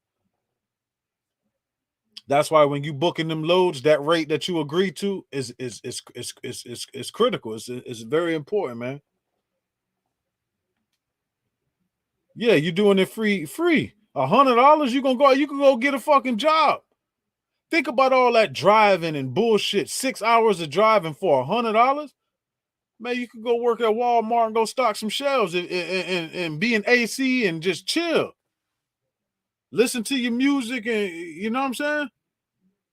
That's why when you booking them loads, that rate that you agree to is critical. It's very important, man. Yeah, you doing it free. $100, you can go get a fucking job. Think about all that driving and bullshit. 6 hours of driving for $100. Man, you could go work at Walmart and go stock some shelves and be in AC and just chill. Listen to your music and you know what I'm saying?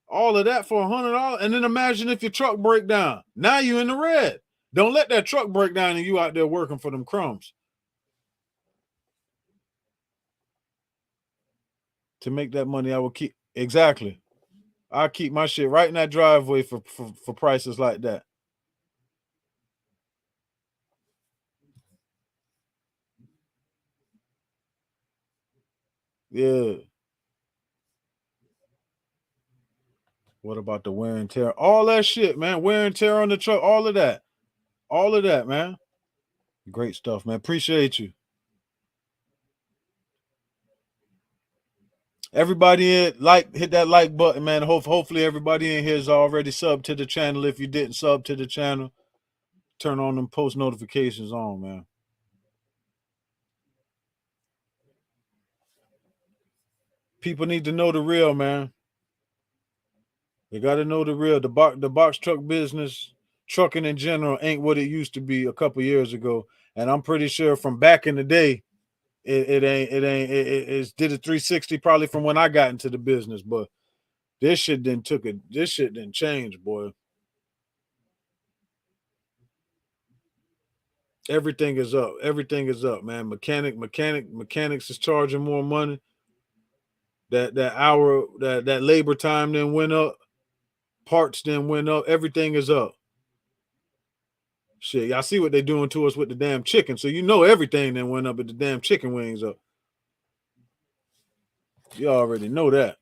All of that for $100. And then imagine if your truck break down. Now you in the red. Don't let that truck break down and you out there working for them crumbs. To make that money, I will keep exactly. I keep my shit right in that driveway for prices like that. Yeah. What about the wear and tear? All that shit, man. Wear and tear on the truck, all of that. All of that, man. Great stuff, man. Appreciate you. Everybody hit that like button, man. Hopefully everybody in here is already subbed to the channel. If you didn't sub to the channel, turn on them post notifications on, man. People need to know the real, man. They got to know the real. The box truck business, trucking in general, ain't what it used to be a couple years ago. And I'm pretty sure from back in the day, it's did a 360 probably from when I got into the business. But this shit didn't change, boy. Everything is up. Everything is up, man. Mechanics is charging more money. That labor time then went up. Parts then went up. Everything is up. Shit, y'all see what they're doing to us with the damn chicken. So you know everything then went up at the damn chicken wings up. You already know that.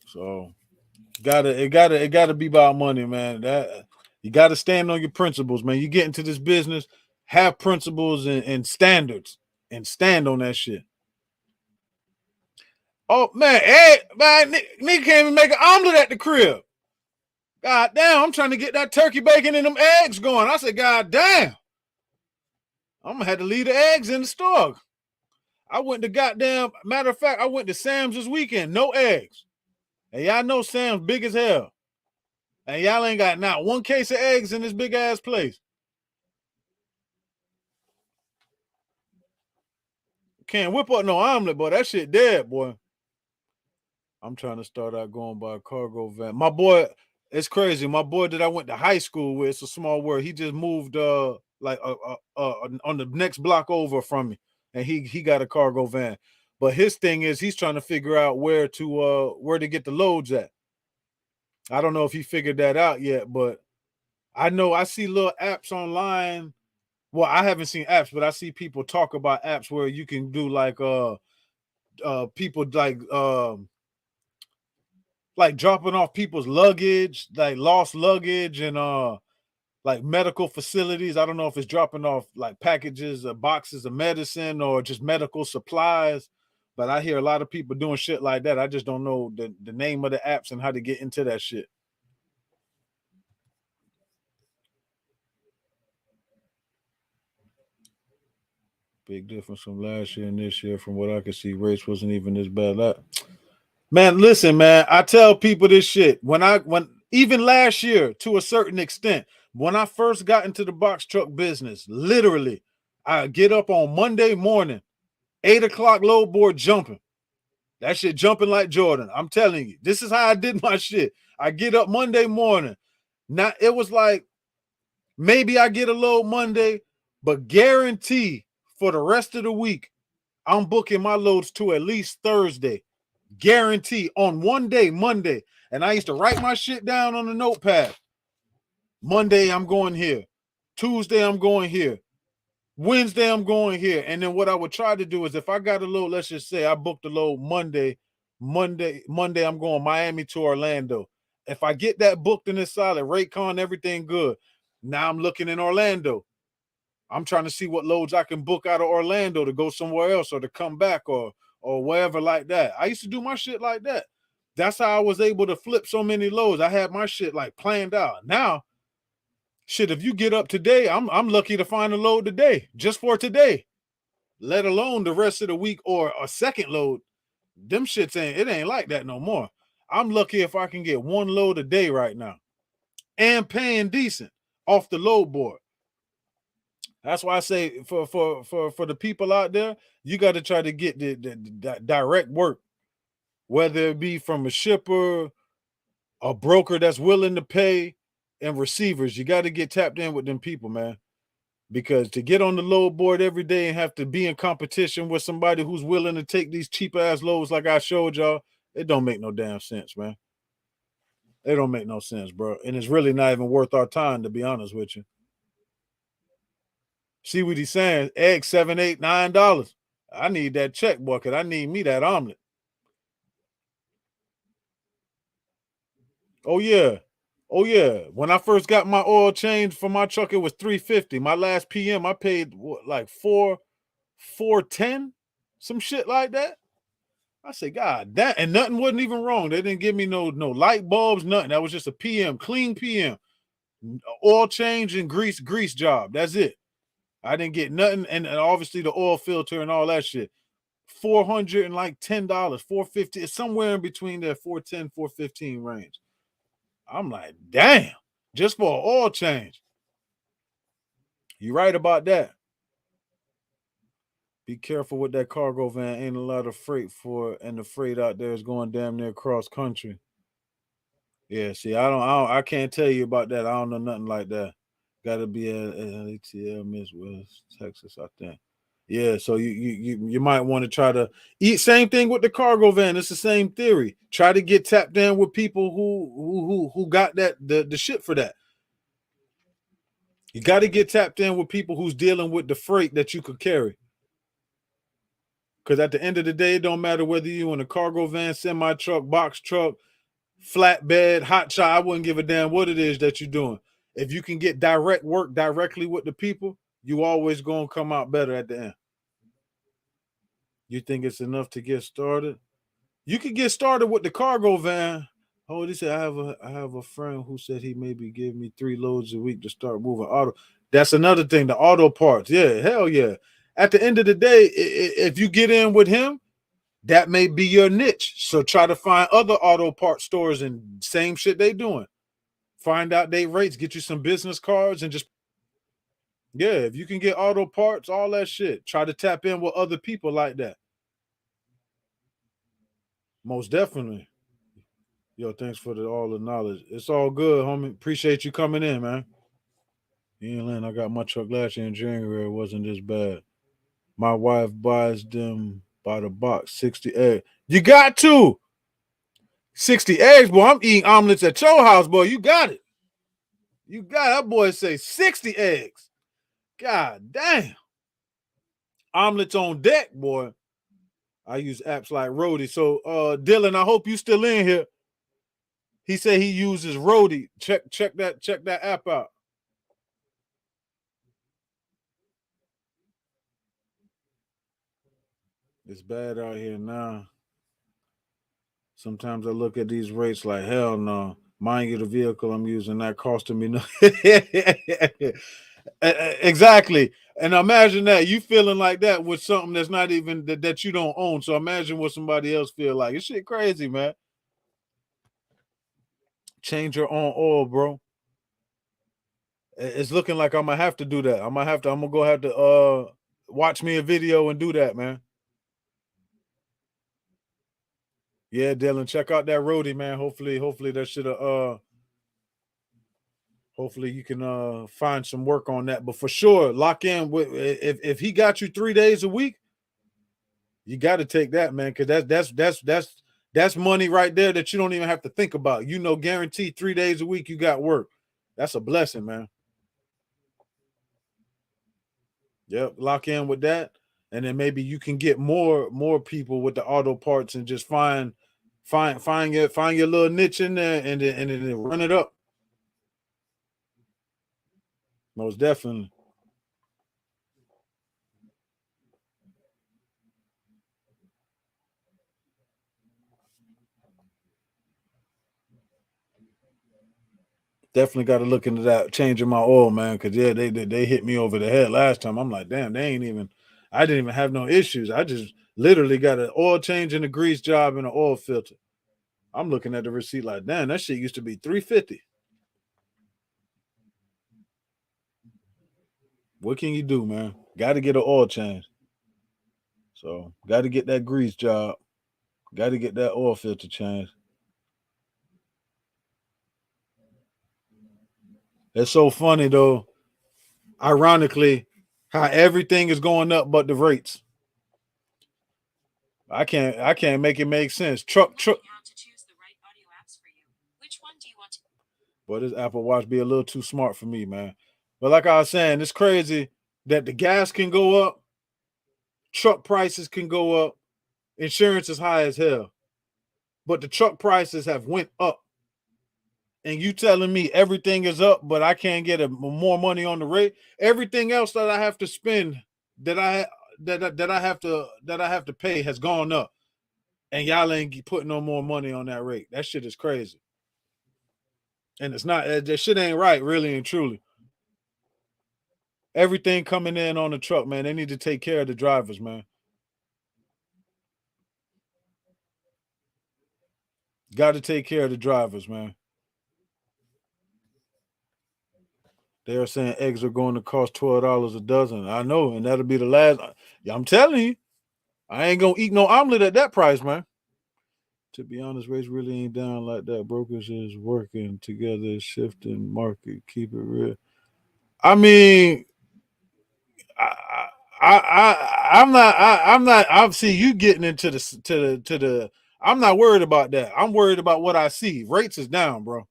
So it gotta be about money, man. That you gotta stand on your principles, man. You get into this business, have principles and standards, and stand on that shit. Oh man, hey man, nigga can't even make an omelet at the crib. God damn, I'm trying to get that turkey bacon and them eggs going. I said, God damn, I'm gonna have to leave the eggs in the store. I went to goddamn, matter of fact, I went to Sam's this weekend, no eggs. And y'all know Sam's big as hell. And y'all ain't got not one case of eggs in this big ass place. Can't whip up no omelet, boy. That shit dead, boy. I'm trying to start out going by a cargo van. My boy, it's crazy. My boy that I went to high school with, it's a small world. He just moved on the next block over from me, and he got a cargo van. But his thing is he's trying to figure out where to get the loads at. I don't know if he figured that out yet, but I know I see little apps online. Well, I haven't seen apps, but I see people talk about apps where you can do people like dropping off people's luggage, like lost luggage and like medical facilities. I don't know if it's dropping off like packages or boxes of medicine or just medical supplies, but I hear a lot of people doing shit like that. I just don't know the name of the apps and how to get into that shit. Big difference from last year and this year. From what I could see, race wasn't even as bad. Man, listen, man. I tell people this shit when even last year to a certain extent, when I first got into the box truck business, literally, I get up on Monday morning, 8 o'clock load board jumping. That shit jumping like Jordan. I'm telling you, this is how I did my shit. I get up Monday morning. Now it was like maybe I get a load Monday, but guarantee for the rest of the week, I'm booking my loads to at least Thursday. Guarantee on one day, Monday. And I used to write my shit down on the notepad. Monday, I'm going here. Tuesday, I'm going here. Wednesday, I'm going here. And then what I would try to do is if I got a load, let's just say I booked a load Monday, I'm going Miami to Orlando. If I get that booked and it's solid, Raycon, everything good. Now I'm looking in Orlando. I'm trying to see what loads I can book out of Orlando to go somewhere else or to come back or wherever like that. I used to do my shit like that. That's how I was able to flip so many loads. I had my shit like planned out. Now, shit, if you get up today, I'm lucky to find a load today, just for today, let alone the rest of the week or a second load. Them shits ain't like that no more. I'm lucky if I can get one load a day right now and paying decent off the load board. That's why I say for the people out there, you got to try to get the direct work, whether it be from a shipper, a broker that's willing to pay, and receivers. You got to get tapped in with them people, man. Because to get on the load board every day and have to be in competition with somebody who's willing to take these cheap ass loads like I showed y'all, it don't make no damn sense, man. It don't make no sense, bro. And it's really not even worth our time, to be honest with you. See what he's saying? Eggs $7, $8, $9. I need that check, boy, because I need me that omelet. Oh yeah. Oh yeah. When I first got my oil change for my truck, it was $3.50. My last PM, I paid like $4.10, some shit like that. I said, God, that and nothing wasn't even wrong. They didn't give me no light bulbs, nothing. That was just a PM, clean PM, oil change and grease job. That's it. I didn't get nothing, and obviously the oil filter and all that shit. $410, $450, it's somewhere in between that $410, $415 range. I'm like, damn, just for an oil change. You right about that. Be careful with that cargo van. Ain't a lot of freight for, and the freight out there is going damn near cross country. Yeah, see, I can't tell you about that. I don't know nothing like that. Got to be at ATL, Miss West, Texas, I think. Yeah, so you might want to try to eat. Same thing with the cargo van. It's the same theory. Try to get tapped in with people who got the shit for that. You got to get tapped in with people who's dealing with the freight that you could carry. Because at the end of the day, it don't matter whether you in a cargo van, semi truck, box truck, flatbed, hot shot. I wouldn't give a damn what it is that you're doing. If you can get direct work directly with the people, you always gonna come out better at the end. You think it's enough to get started? You can get started with the cargo van. Oh, he said I have a friend who said he maybe give me 3 loads a week to start moving auto. That's another thing, the auto parts. Yeah, hell yeah. At the end of the day, if you get in with him, that may be your niche. So try to find other auto parts stores and same shit they doing. Find out they rates, get you some business cards and just Yeah, if you can get auto parts, all that shit, try to tap in with other people like that. Most definitely. Yo, thanks for all the knowledge. It's all good, homie. Appreciate you coming in, man. Lynn, I got my truck last year in January. It wasn't this bad. My wife buys them by the box, 60 eggs. You got to 60 eggs, boy. I'm eating omelets at your house, boy. You got it. You got it. That boy say 60 eggs. God damn. Omelets on deck, boy. I use apps like Roadie. So Dylan, I hope you still in here. He said he uses Roadie. Check that app out. It's bad out here now. Sometimes I look at these rates like, hell no. Mind you, the vehicle I'm using not costing me no. Exactly. And imagine that you feeling like that with something that's not even that you don't own. So imagine what somebody else feel like. It's shit crazy, man. Change your own oil, bro. It's looking like I'm gonna have to do that. I'm gonna go have to watch me a video and do that, man. Yeah, Dylan, check out that Roadie, man. Hopefully that should hopefully you can find some work on that. But for sure, lock in with if he got you 3 days a week, you got to take that, man, because that's money right there that you don't even have to think about. Guaranteed 3 days a week you got work. That's a blessing, man. Yep, lock in with that, and then maybe you can get more people with the auto parts and just find your little niche in there and then run it up. Most definitely. Definitely got to look into that changing my oil, man. Because yeah, they hit me over the head last time. I'm like, damn, they ain't even. I didn't even have no issues. I just literally got an oil change and a grease job and an oil filter. I'm looking at the receipt like, damn, that shit used to be $350. What can you do, man? Got to get an oil change. So got to get that grease job. Got to get that oil filter changed. It's so funny though. Ironically, how everything is going up but the rates. I can't make it make sense. Truck. But this Apple Watch be a little too smart for me, man. But like I was saying, it's crazy that the gas can go up, truck prices can go up, insurance is high as hell. But the truck prices have went up. And you telling me everything is up, but I can't get more money on the rate. Everything else that I have to spend that I have to pay has gone up. And y'all ain't putting no more money on that rate. That shit is crazy. And it's not that shit ain't right, really and truly. Everything coming in on the truck, man. They need to take care of the drivers, man. Got to take care of the drivers, man. They are saying eggs are going to cost $12 a dozen. I know, and that'll be the last. I'm telling you, I ain't gonna eat no omelet at that price, man. To be honest, race really ain't down like that. Brokers is working together, shifting market, keep it real. I mean, I'm not. I see you getting into the. I'm not worried about that. I'm worried about what I see. Rates is down, bro.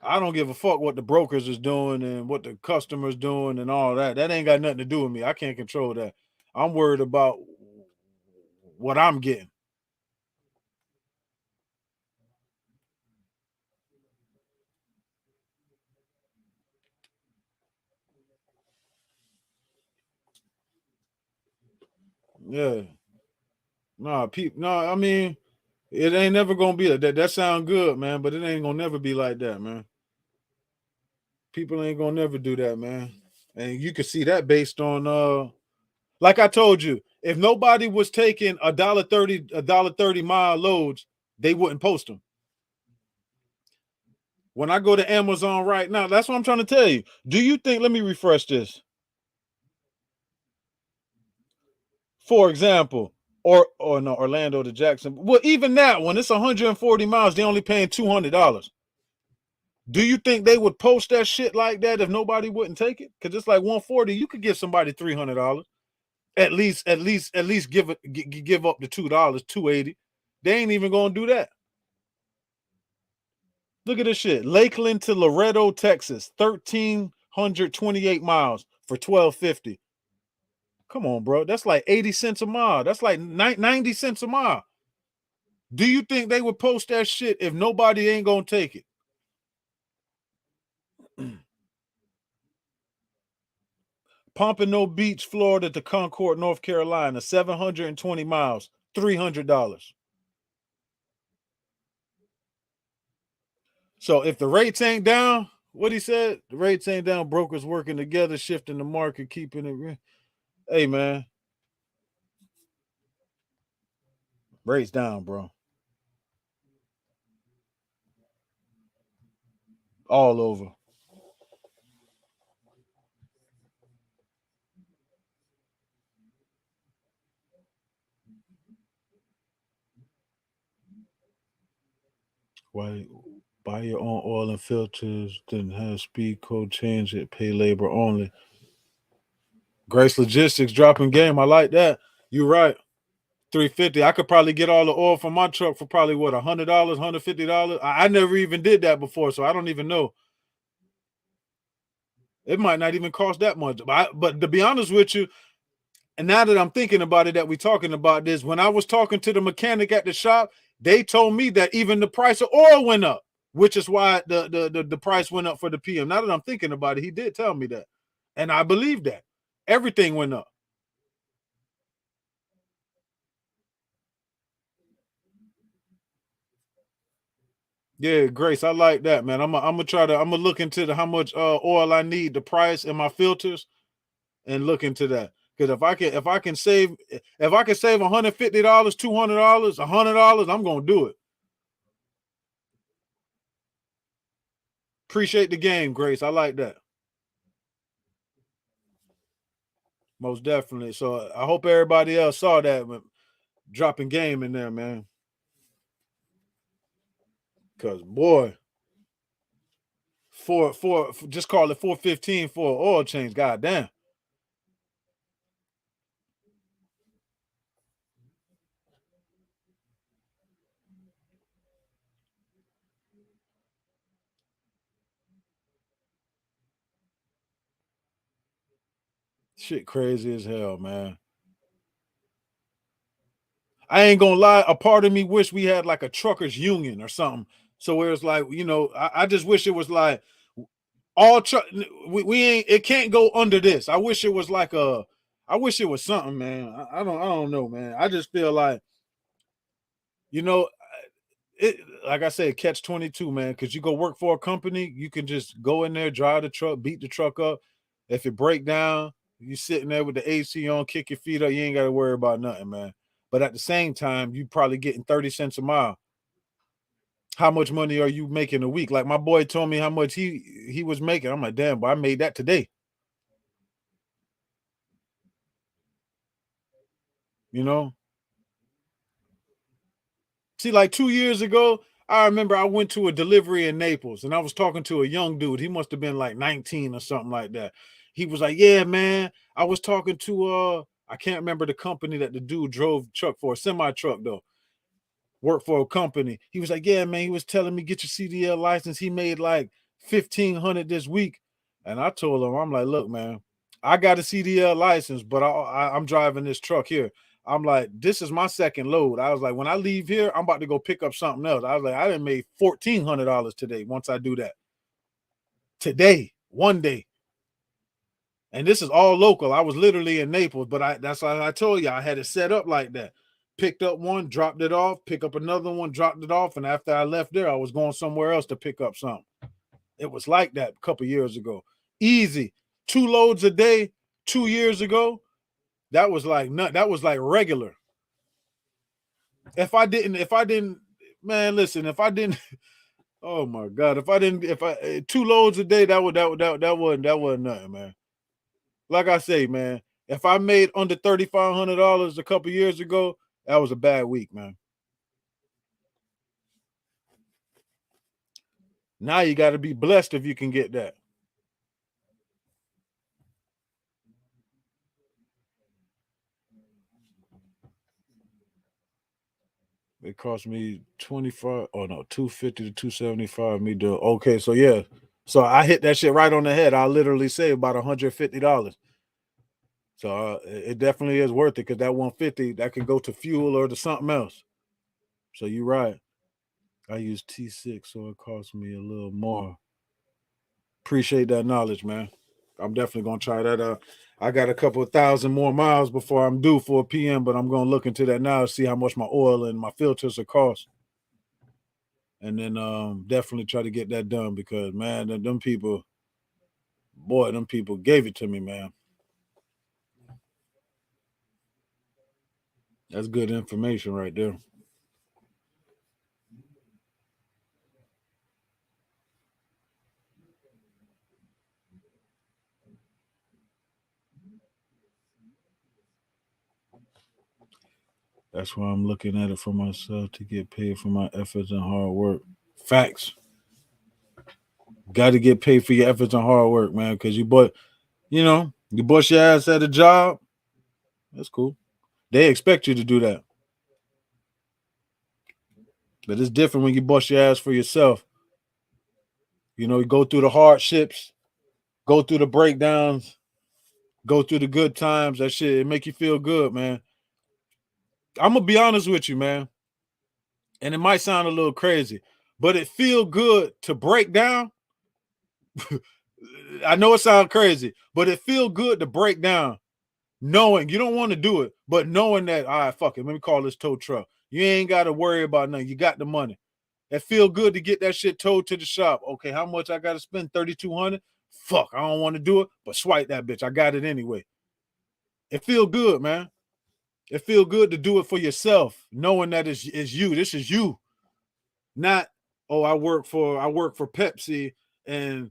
I don't give a fuck what the brokers is doing and what the customers doing and all that. That ain't got nothing to do with me. I can't control that. I'm worried about what I'm getting. Yeah. No, I mean, it ain't never gonna be like that. That sound good, man, but it ain't gonna never be like that, man. People ain't gonna never do that, man. And you can see that based on like I told you, if nobody was taking $1.30 mile loads, they wouldn't post them. When I go to Amazon right now, that's what I'm trying to tell you. Do you think, let me refresh this. For example, or no, Orlando to Jackson. Well, even that one, it's 140 miles. They only paying $200. Do you think they would post that shit like that if nobody wouldn't take it? Because it's like 140, you could give somebody $300. At least give up the $2, 280. They ain't even gonna do that. Look at this shit. Lakeland to Laredo, Texas, 1,328 miles for $1,250. Come on, bro. That's like 80 cents a mile. That's like 90 cents a mile. Do you think they would post that shit if nobody ain't gonna take it? Pompano Beach, Florida to Concord, North Carolina, 720 miles, $300. So if the rates ain't down, what he said, the rates ain't down, brokers working together, shifting the market, keeping it. Hey, man, rates down, bro. All over. Why buy your own oil and filters, then have speed code change it, pay labor only. Grace Logistics dropping game. I like that. You're right. 350. I could probably get all the oil from my truck for probably what, $100, $150. I never even did that before, so I don't even know. It might not even cost that much. But to be honest with you, and now that I'm thinking about it, that we're talking about this, when I was talking to the mechanic at the shop, they told me that even the price of oil went up, which is why the price went up for the PM. Now that I'm thinking about it, he did tell me that, and I believe that everything went up. Yeah, Grace, I like that, man. I'm gonna look into how much oil I need, the price, and my filters, and look into that. Because if I can save $150, $200, $100, I'm gonna do it. Appreciate the game, Grace. I like that. Most definitely. So I hope everybody else saw that, dropping game in there, man. Cause boy, just call it 415 for an oil change. God damn. Shit crazy as hell, man. I ain't gonna lie, a part of me wish we had like a truckers union or something. So where it's like, I just wish it was like all truck we ain't, it can't go under this. I wish it was like I wish it was something, man. I don't know, man. I just feel like, you know, it, like I said, catch 22, man, because you go work for a company, you can just go in there, drive the truck, beat the truck up. If it break down, you sitting there with the AC on, kick your feet up, you ain't got to worry about nothing, man. But at the same time, you probably getting 30 cents a mile. How much money are you making a week? Like my boy told me how much he was making. I'm like, damn, but I made that today. You know, see, like 2 years ago, I remember I went to a delivery in Naples and I was talking to a young dude. He must have been like 19 or something like that. He was like, yeah, man, I was talking to I can't remember the company that the dude drove truck for, a semi truck though, worked for a company. He was like, yeah, man, he was telling me get your CDL license. He made like 1,500 this week. And I told him, I'm like, look, man, I got a CDL license, but I'm driving this truck here. I'm like, this is my second load. I was like, when I leave here, I'm about to go pick up something else. I was like, I done made $1,400 today once I do that. Today, one day. And this is all local. I was literally in Naples, but that's why I told you I had it set up like that. Picked up one, dropped it off, pick up another one, dropped it off. And after I left there, I was going somewhere else to pick up something. It was like that a couple years ago. Easy. 2 loads a day 2 years ago. That was like that was like regular. If I didn't, man, listen, if I didn't Oh my God! If I 2 loads a day, that wasn't nothing, man. Like I say, man, if I made under $3,500 a couple years ago, that was a bad week, man. Now you got to be blessed if you can get that. It cost me 25, oh no, 250 to 275. Me do okay. So yeah, so I hit that shit right on the head. I literally say about $150. So it definitely is worth it because that 150 that can go to fuel or to something else. So you're right. I use T6, so it costs me a little more. Appreciate that knowledge, man. I'm definitely gonna try that out. I got a couple of thousand more miles before I'm due for a PM, but I'm gonna look into that now to see how much my oil and my filters will cost. And then definitely try to get that done because man, them people, boy, them people gave it to me, man. That's good information right there. That's why I'm looking at it for myself to get paid for my efforts and hard work. Facts. Got to get paid for your efforts and hard work, man. Because you bust your ass at a job. That's cool. They expect you to do that. But it's different when you bust your ass for yourself. You go through the hardships, go through the breakdowns, go through the good times. That shit, it make you feel good, man. I'm gonna be honest with you, man. And it might sound a little crazy, but it feel good to break down. I know it sounds crazy, but it feel good to break down, knowing you don't want to do it, but knowing that, all right, fuck it, let me call this tow truck. You ain't got to worry about nothing. You got the money. It feel good to get that shit towed to the shop. Okay, how much I got to spend? 3,200. Fuck, I don't want to do it, but swipe that bitch. I got it anyway. It feel good, man. It feel good to do it for yourself, knowing that it's you. This is you. Not, oh, I work for Pepsi and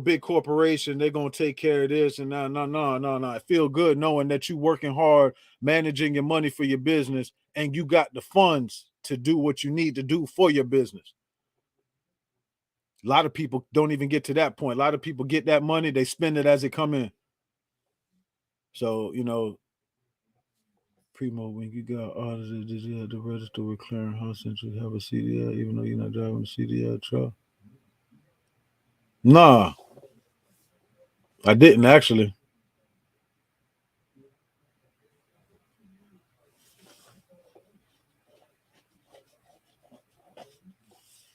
big corporation, they're gonna take care of this and no, no, no, no, no. I feel good knowing that you working hard, managing your money for your business, and you got the funds to do what you need to do for your business. A lot of people don't even get to that point. A lot of people get that money, they spend it as it come in. So, Primo, when you got audited, did you have to register with Clearinghouse since you have a CDL, even though you're not driving a CDL truck? Nah, I didn't actually.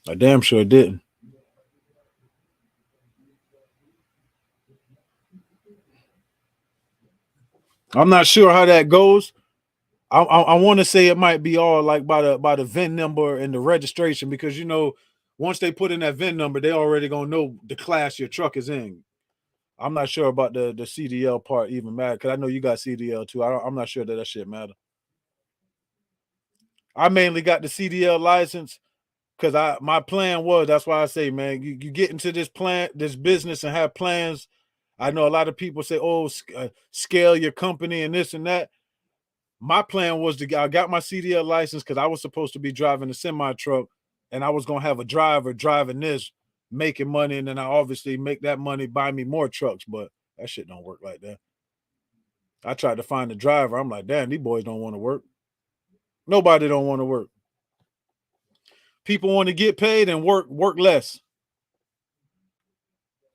I damn sure didn't. I'm not sure how that goes. I want to say it might be all like by the VIN number and the registration because once they put in that VIN number, they already gonna know the class your truck is in. I'm not sure about the CDL part even matter because I know you got CDL too. I'm not sure that shit matter. I mainly got the CDL license because my plan was, that's why I say, man, you get into this business and have plans. I know a lot of people say, oh, scale your company and this and that. My plan was I got my CDL license because I was supposed to be driving a semi truck, and I was gonna have a driver driving this, making money, and then I obviously make that money buy me more trucks. But that shit don't work like that. I tried to find a driver. I'm like, damn, these boys don't want to work. Nobody don't want to work. People want to get paid and work less.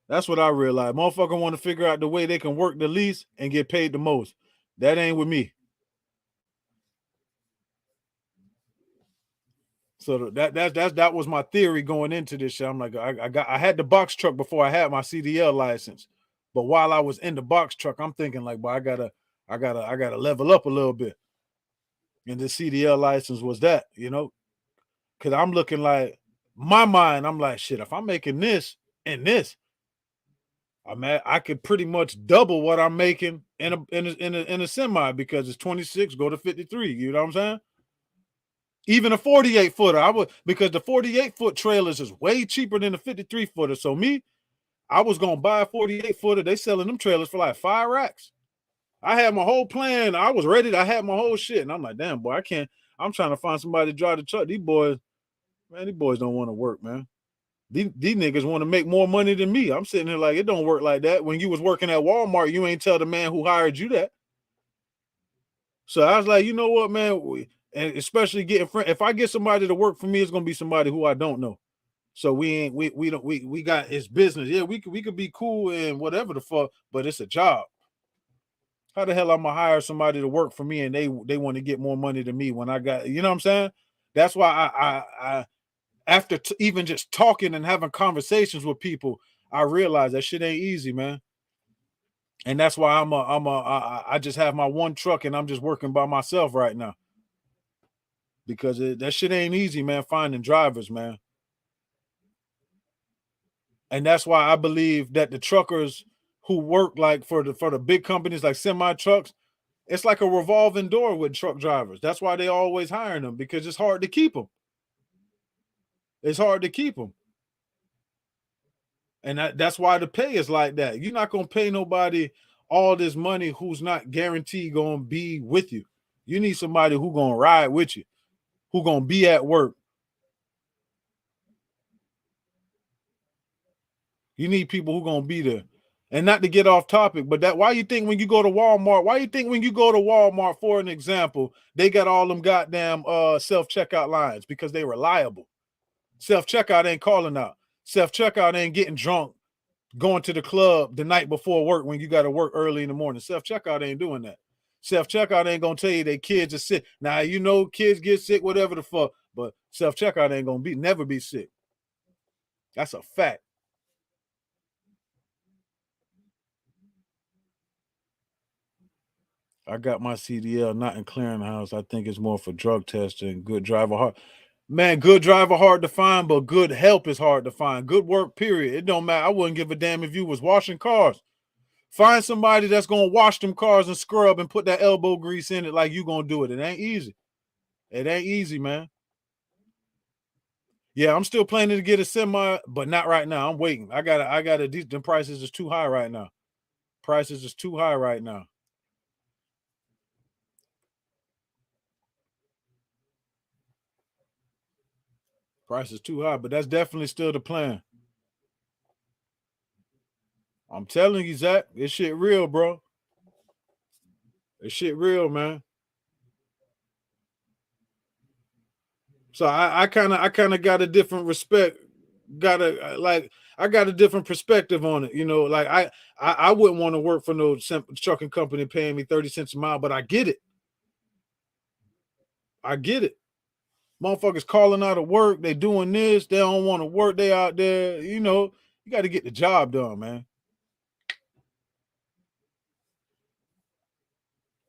That's what I realized. Motherfucker want to figure out the way they can work the least and get paid the most. That ain't with me. So that was my theory going into this shit. I'm like, I had the box truck before I had my CDL license, but while I was in the box truck, I'm thinking like, but I gotta level up a little bit. And the CDL license was that, because I'm looking like my mind. I'm like, shit. If I'm making this and this, I could pretty much double what I'm making in a semi because it's 26 go to 53. You know what I'm saying? Even a 48 footer, I would, because the 48 foot trailers is way cheaper than the 53 footer. So me, I was gonna buy a 48 footer. They selling them trailers for like 5 racks. I had my whole plan. I was ready. I had my whole shit, and I'm like, damn, boy, I can't. I'm trying to find somebody to drive the truck. These boys, man, these boys don't want to work, man. These niggas want to make more money than me. I'm sitting here like, it don't work like that. When you was working at Walmart, you ain't tell the man who hired you that. So I was like, you know what, man, and especially getting friends. If I get somebody to work for me, it's gonna be somebody who I don't know. So we got it's business. Yeah, we could be cool and whatever the fuck, but it's a job. How the hell I'm gonna hire somebody to work for me and they want to get more money than me when I got, you know what I'm saying? That's why I after even just talking and having conversations with people, I realize that shit ain't easy, man. And that's why I just have my one truck and I'm just working by myself right now because that shit ain't easy, man. Finding drivers, man. And that's why I believe that the truckers who work like for the big companies like semi trucks, it's like a revolving door with truck drivers. That's why they always hiring them because it's hard to keep them. It's hard to keep them. And that's why the pay is like that. You're not gonna pay nobody all this money who's not guaranteed gonna be with you. You need somebody who gonna ride with you, who gonna be at work. You need people who gonna be there. And not to get off topic, but that why you think when you go to Walmart, why you think when you go to Walmart, for an example, they got all them goddamn self-checkout lines because they reliable. Self-checkout ain't calling out. Self-checkout ain't getting drunk, going to the club the night before work when you got to work early in the morning. Self-checkout ain't doing that. Self-checkout ain't gonna tell you that kids are sick. Now you know kids get sick, whatever the fuck, but self-checkout ain't gonna never be sick. That's a fact. I got my CDL not in clearinghouse. I think it's more for drug testing. Good driver hard. Man, good driver hard to find, but good help is hard to find. Good work, period. It don't matter. I wouldn't give a damn if you was washing cars. Find somebody that's gonna wash them cars and scrub and put that elbow grease in it like you gonna do it. It ain't easy. It ain't easy, man. Yeah, I'm still planning to get a semi, but not right now. I'm waiting. I gotta these the prices is too high right now. Prices is too high right now. Price is too high, but that's definitely still the plan. I'm telling you, Zach, this shit real, bro. This shit real, man. So I kind of got a different respect. Got a like I got a different perspective on it. You know, like I wouldn't want to work for no trucking company paying me 30 cents a mile, but I get it. I get it. Motherfuckers calling out of work, they doing this, they don't want to work, they out there, you know, you got to get the job done, man.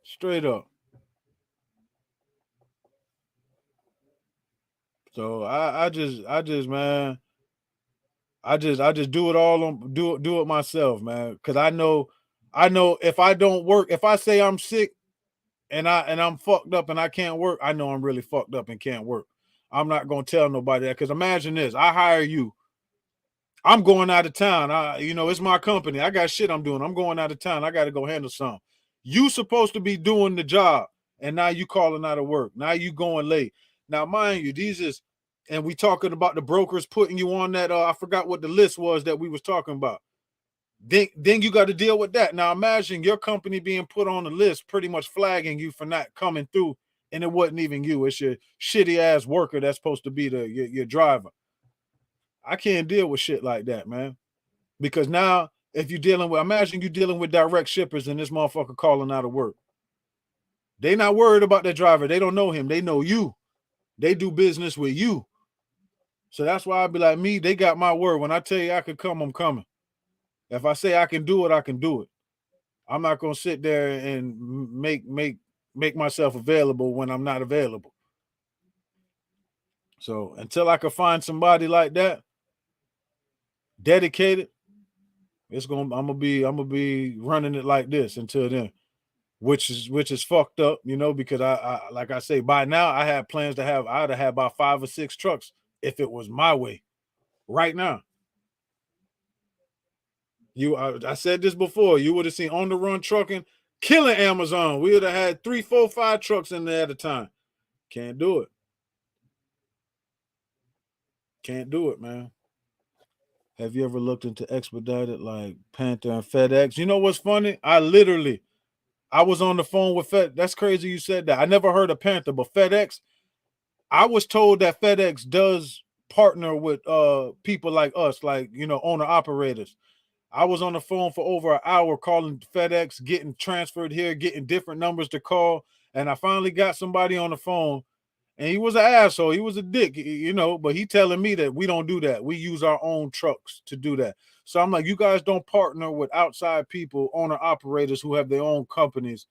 Straight up. So I just man, I just do it all on do it myself, man. Cause I know if I don't work, if I say I'm sick and I'm fucked up and I can't work, I know I'm really fucked up and can't work. I'm not gonna tell nobody that. Cause imagine this: I hire you, I'm going out of town. It's my company. I got shit I'm doing. I'm going out of town. I got to go handle something. You supposed to be doing the job, and now you calling out of work. Now you going late. Now, mind you, these is, and we talking about the brokers putting you on that. I forgot what the list was that we was talking about. Then you got to deal with that. Now, imagine your company being put on the list, pretty much flagging you for not coming through, and it wasn't even you. It's your shitty ass worker that's supposed to be your driver. I can't deal with shit like that, man. Because now, if you're dealing with, imagine you dealing with direct shippers and this motherfucker calling out of work. They not worried about that driver. They don't know him. They know you. They do business with you. So that's why I be like, me, they got my word. When I tell you I can come, I'm coming. If I say I can do it, I can do it. I'm not gonna sit there and make myself available when I'm not available. So until I can find somebody like that, dedicated, I'm gonna be running it like this until then. which is fucked up, because I like I say, by now I had plans to have I'd have had about 5 or 6 trucks if it was my way right now. I said this before. You would have seen On the Run Trucking killing Amazon. We would have had 3, 4, 5 trucks in there at a time. Can't do it. Can't do it, man. Have you ever looked into expedited like Panther and FedEx? You know what's funny? I was on the phone with Fed. That's crazy you said that. I never heard of Panther, but FedEx, I was told that FedEx does partner with people like us, like owner operators. I was on the phone for over an hour calling FedEx, getting transferred here, getting different numbers to call, and I finally got somebody on the phone. And he was an asshole. He was a dick, but he telling me that we don't do that. We use our own trucks to do that. So I'm like, you guys don't partner with outside people, owner operators who have their own companies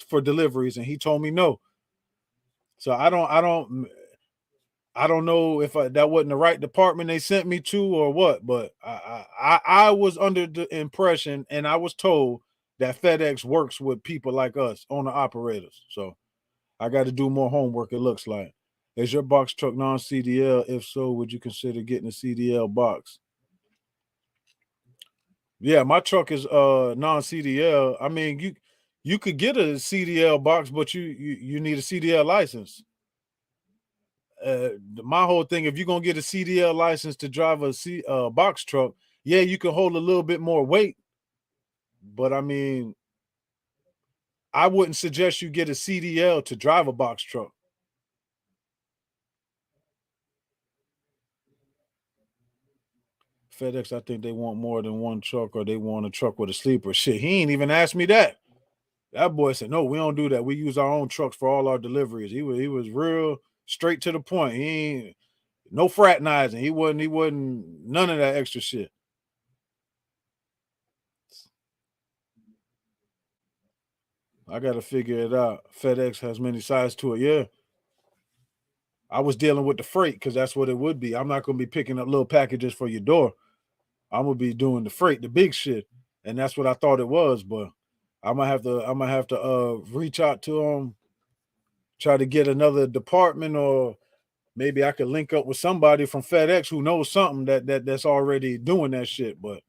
for deliveries. And he told me no. So I don't know if that wasn't the right department they sent me to or what, but I was under the impression and I was told that FedEx works with people like us, owner operators. So I got to do more homework, it looks like. Is your box truck non-CDL? If so, would you consider getting a CDL box? Yeah, my truck is non-CDL. I mean, you could get a CDL box, but you need a CDL license. My whole thing, if you're gonna get a CDL license to drive a box truck, yeah, you can hold a little bit more weight, but I mean, I wouldn't suggest you get a CDL to drive a box truck. FedEx, I think they want more than one truck, or they want a truck with a sleeper. Shit, he ain't even asked me that. That boy said, "No, we don't do that. We use our own trucks for all our deliveries." He was real straight to the point. He ain't no fraternizing. He wasn't none of that extra shit. I got to figure it out. FedEx has many sides to it. Yeah, I was dealing with the freight because that's what it would be. I'm not gonna be picking up little packages for your door. I'm gonna be doing the freight, the big shit, and that's what I thought it was. But I'm gonna have to reach out to them, try to get another department, or maybe I could link up with somebody from FedEx who knows something that's already doing that shit. But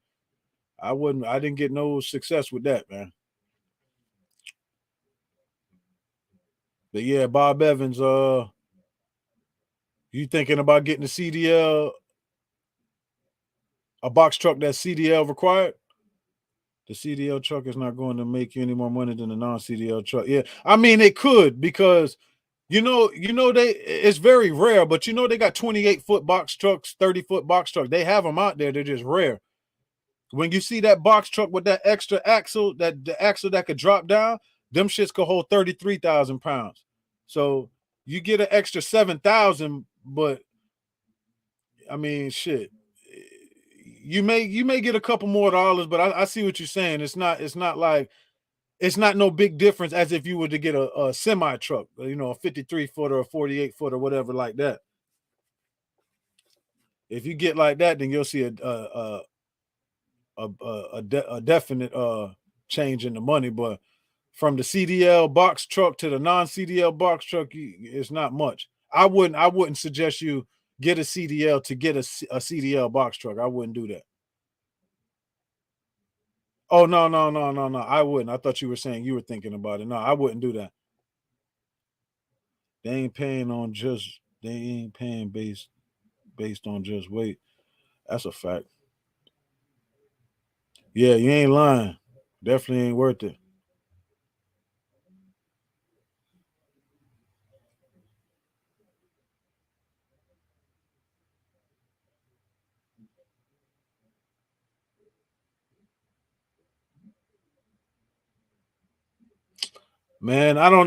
I didn't get no success with that, man. But yeah, Bob Evans, you thinking about getting a CDL, a box truck that's CDL required? The CDL truck is not going to make you any more money than a non-CDL truck. Yeah, I mean it could, because it's very rare, but they got 28-foot box trucks, 30-foot box trucks. They have them out there. They're just rare. When you see that box truck with that extra axle, that the axle that could drop down, them shits could hold 33,000 pounds. So you get an extra 7,000, but I mean, shit. You may get a couple more dollars, but I see what you're saying. It's not no big difference as if you were to get a semi truck, a 53 footer, a 48 footer, whatever like that. If you get like that, then you'll see a definite change in the money. But from the CDL box truck to the non-CDL box truck, it's not much. I wouldn't suggest you get a CDL to get a CDL box truck. I wouldn't do that. Oh, no, no, no, no, no. I wouldn't. I thought you were saying you were thinking about it. No, I wouldn't do that. They ain't paying based on just weight. That's a fact. Yeah, you ain't lying. Definitely ain't worth it. Man, I don't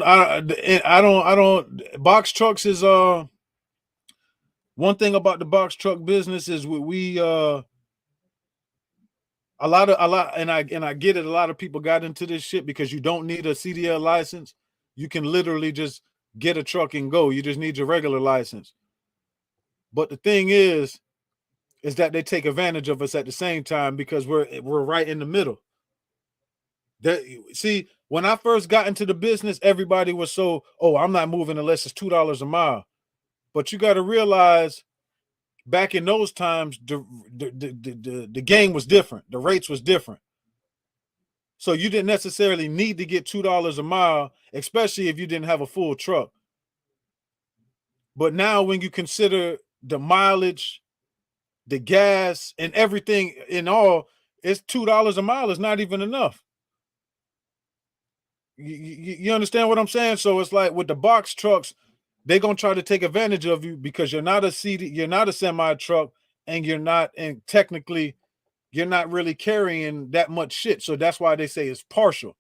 box trucks is one thing about the box truck business is we a lot and I get it, a lot of people got into this shit because you don't need a CDL license. You can literally just get a truck and go. You just need your regular license. But the thing is that they take advantage of us at the same time because we're right in the middle. That, see, when I first got into the business, everybody was so, oh, I'm not moving unless it's $2 a mile. But you got to realize, back in those times, the game was different. The rates was different. So you didn't necessarily need to get $2 a mile, especially if you didn't have a full truck. But now when you consider the mileage, the gas, and everything in all, it's $2 a mile is not even enough. You understand what I'm saying? So it's like with the box trucks, they're gonna try to take advantage of you because you're not a you're not a semi truck, and technically you're not really carrying that much shit. So that's why they say it's partial.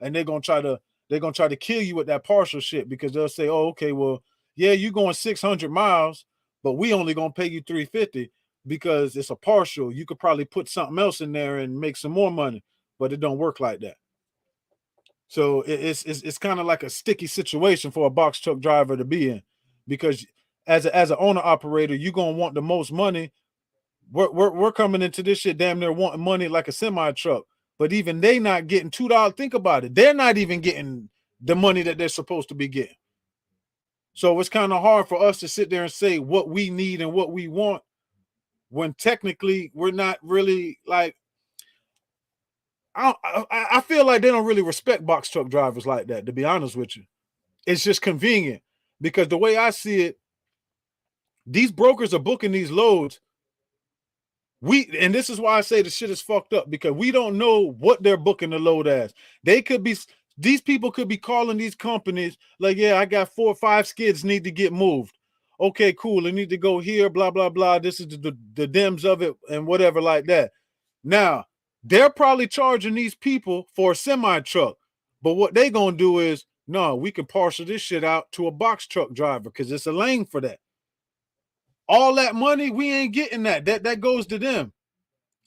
And they're gonna try to kill you with that partial shit, because they'll say, oh, okay, well, yeah, you're going 600 miles, but we only gonna pay you 350 because it's a partial. You could probably put something else in there and make some more money, but it don't work like that. So it's kind of like a sticky situation for a box truck driver to be in, because as an owner operator, you're gonna want the most money. We're coming into this shit damn near wanting money like a semi truck, but even they not getting $2. Think about it; they're not even getting the money that they're supposed to be getting. So it's kind of hard for us to sit there and say what we need and what we want, when technically we're not really like. I feel like they don't really respect box truck drivers like that, to be honest with you. It's just convenient, because the way I see it, these brokers are booking these loads. And this is why I say the shit is fucked up, because we don't know what they're booking the load as. These people could be calling these companies like, yeah, I got 4 or 5 skids need to get moved. Okay, cool. They need to go here, blah, blah, blah. This is the dims of it and whatever like that. Now, they're probably charging these people for a semi truck. But what they gonna do is, no, we can parcel this shit out to a box truck driver because it's a lane for that. All that money, we ain't getting that. That goes to them.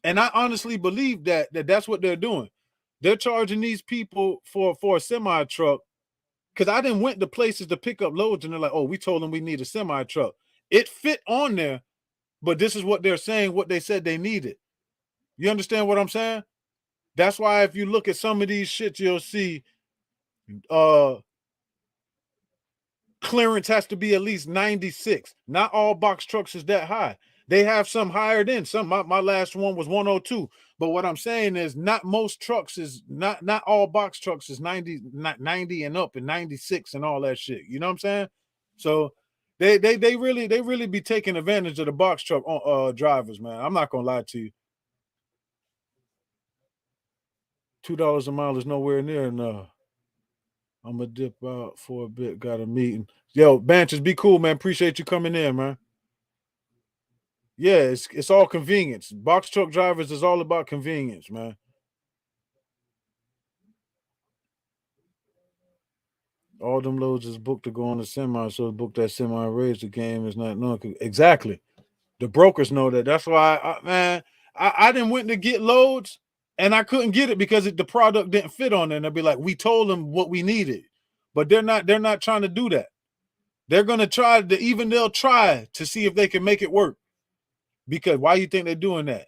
And I honestly believe that's what they're doing. They're charging these people for a semi truck, because I didn't went to places to pick up loads and they're like, oh, we told them we need a semi truck. It fit on there, but this is what they're saying, what they said they needed. You understand what I'm saying? That's why if you look at some of these shits, you'll see clearance has to be at least 96. Not all box trucks is that high. They have some higher than some. My last one was 102. But what I'm saying is, not most trucks is not all box trucks is 90, 90 and up, and 96 and all that shit. You know what I'm saying? So they really be taking advantage of the box truck drivers, man. I'm not gonna lie to you. $2 a mile is nowhere near enough. I'm gonna dip out for a bit. Got a meeting. Yo, Banches, be cool, man. Appreciate you coming in, man. Yeah, it's all convenience. Box truck drivers is all about convenience, man. All them loads is booked to go on the semi, so book that semi raise. The game is not known. Exactly. The brokers know that. That's why, I didn't went to get loads and I couldn't get it because the product didn't fit on there. And they'll be like, we told them what we needed, but they're not trying to do that. They're gonna they'll try to see if they can make it work. Because why you think they're doing that?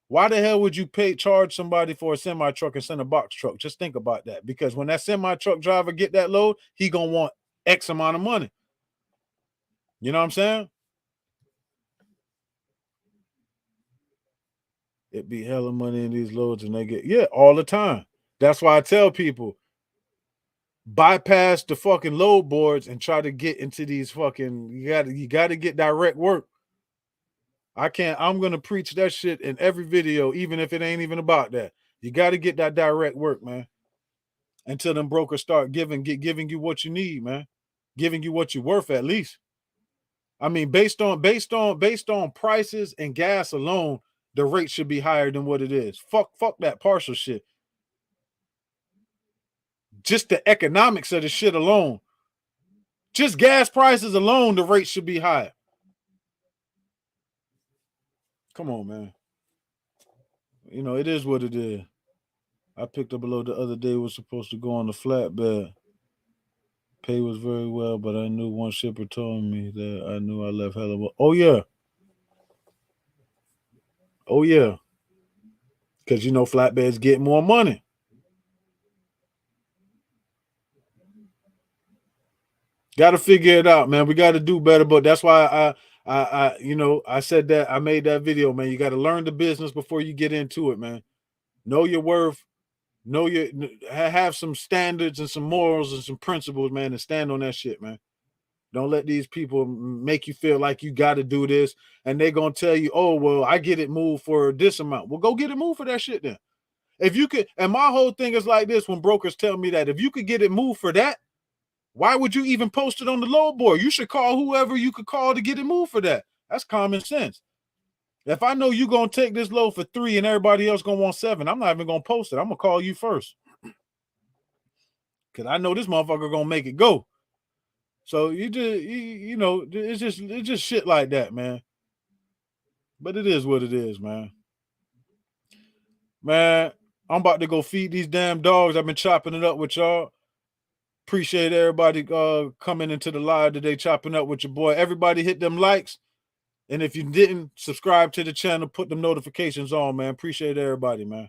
Why the hell would you charge somebody for a semi truck and send a box truck? Just think about that. Because when that semi truck driver get that load, he gonna want X amount of money. You know what I'm saying? It be hella money in these loads, and they get all the time. That's why I tell people, bypass the fucking load boards and try to get into these fucking. You gotta get direct work. I'm gonna preach that shit in every video, even if it ain't even about that. You got to get that direct work, man. Until them brokers start giving you what you need, man. Giving you what you're worth, at least. I mean, based on prices and gas alone, the rate should be higher than what it is. Fuck that partial shit. Just the economics of the shit alone. Just gas prices alone, the rate should be higher. Come on, man. You know, it is what it is. I picked up a load the other day, was supposed to go on the flatbed. Pay was very well, but I knew one shipper told me that I knew I left hella well. Oh yeah. Oh yeah. Because flatbeds get more money. Got to figure it out, man. We got to do better. But that's why I said that. I made that video, man. You got to learn the business before you get into it, man. Know your worth. Know your have some standards and some morals and some principles, man, and stand on that shit, man. Don't let these people make you feel like you got to do this, and they're gonna tell you, "Oh, well, I get it moved for this amount." Well, go get it moved for that shit then. If you could, and my whole thing is like this: when brokers tell me that if you could get it moved for that, why would you even post it on the load board? You should call whoever you could call to get it moved for that. That's common sense. If I know you're gonna take this load for 3 and everybody else gonna want 7, I'm not even gonna post it. I'm gonna call you first. Cause I know this motherfucker gonna make it go. So it's just shit like that, man. But it is what it is, man. Man, I'm about to go feed these damn dogs. I've been chopping it up with y'all. Appreciate everybody coming into the live today, chopping up with your boy. Everybody hit them likes. And if you didn't subscribe to the channel, put them notifications on, man. Appreciate everybody, man.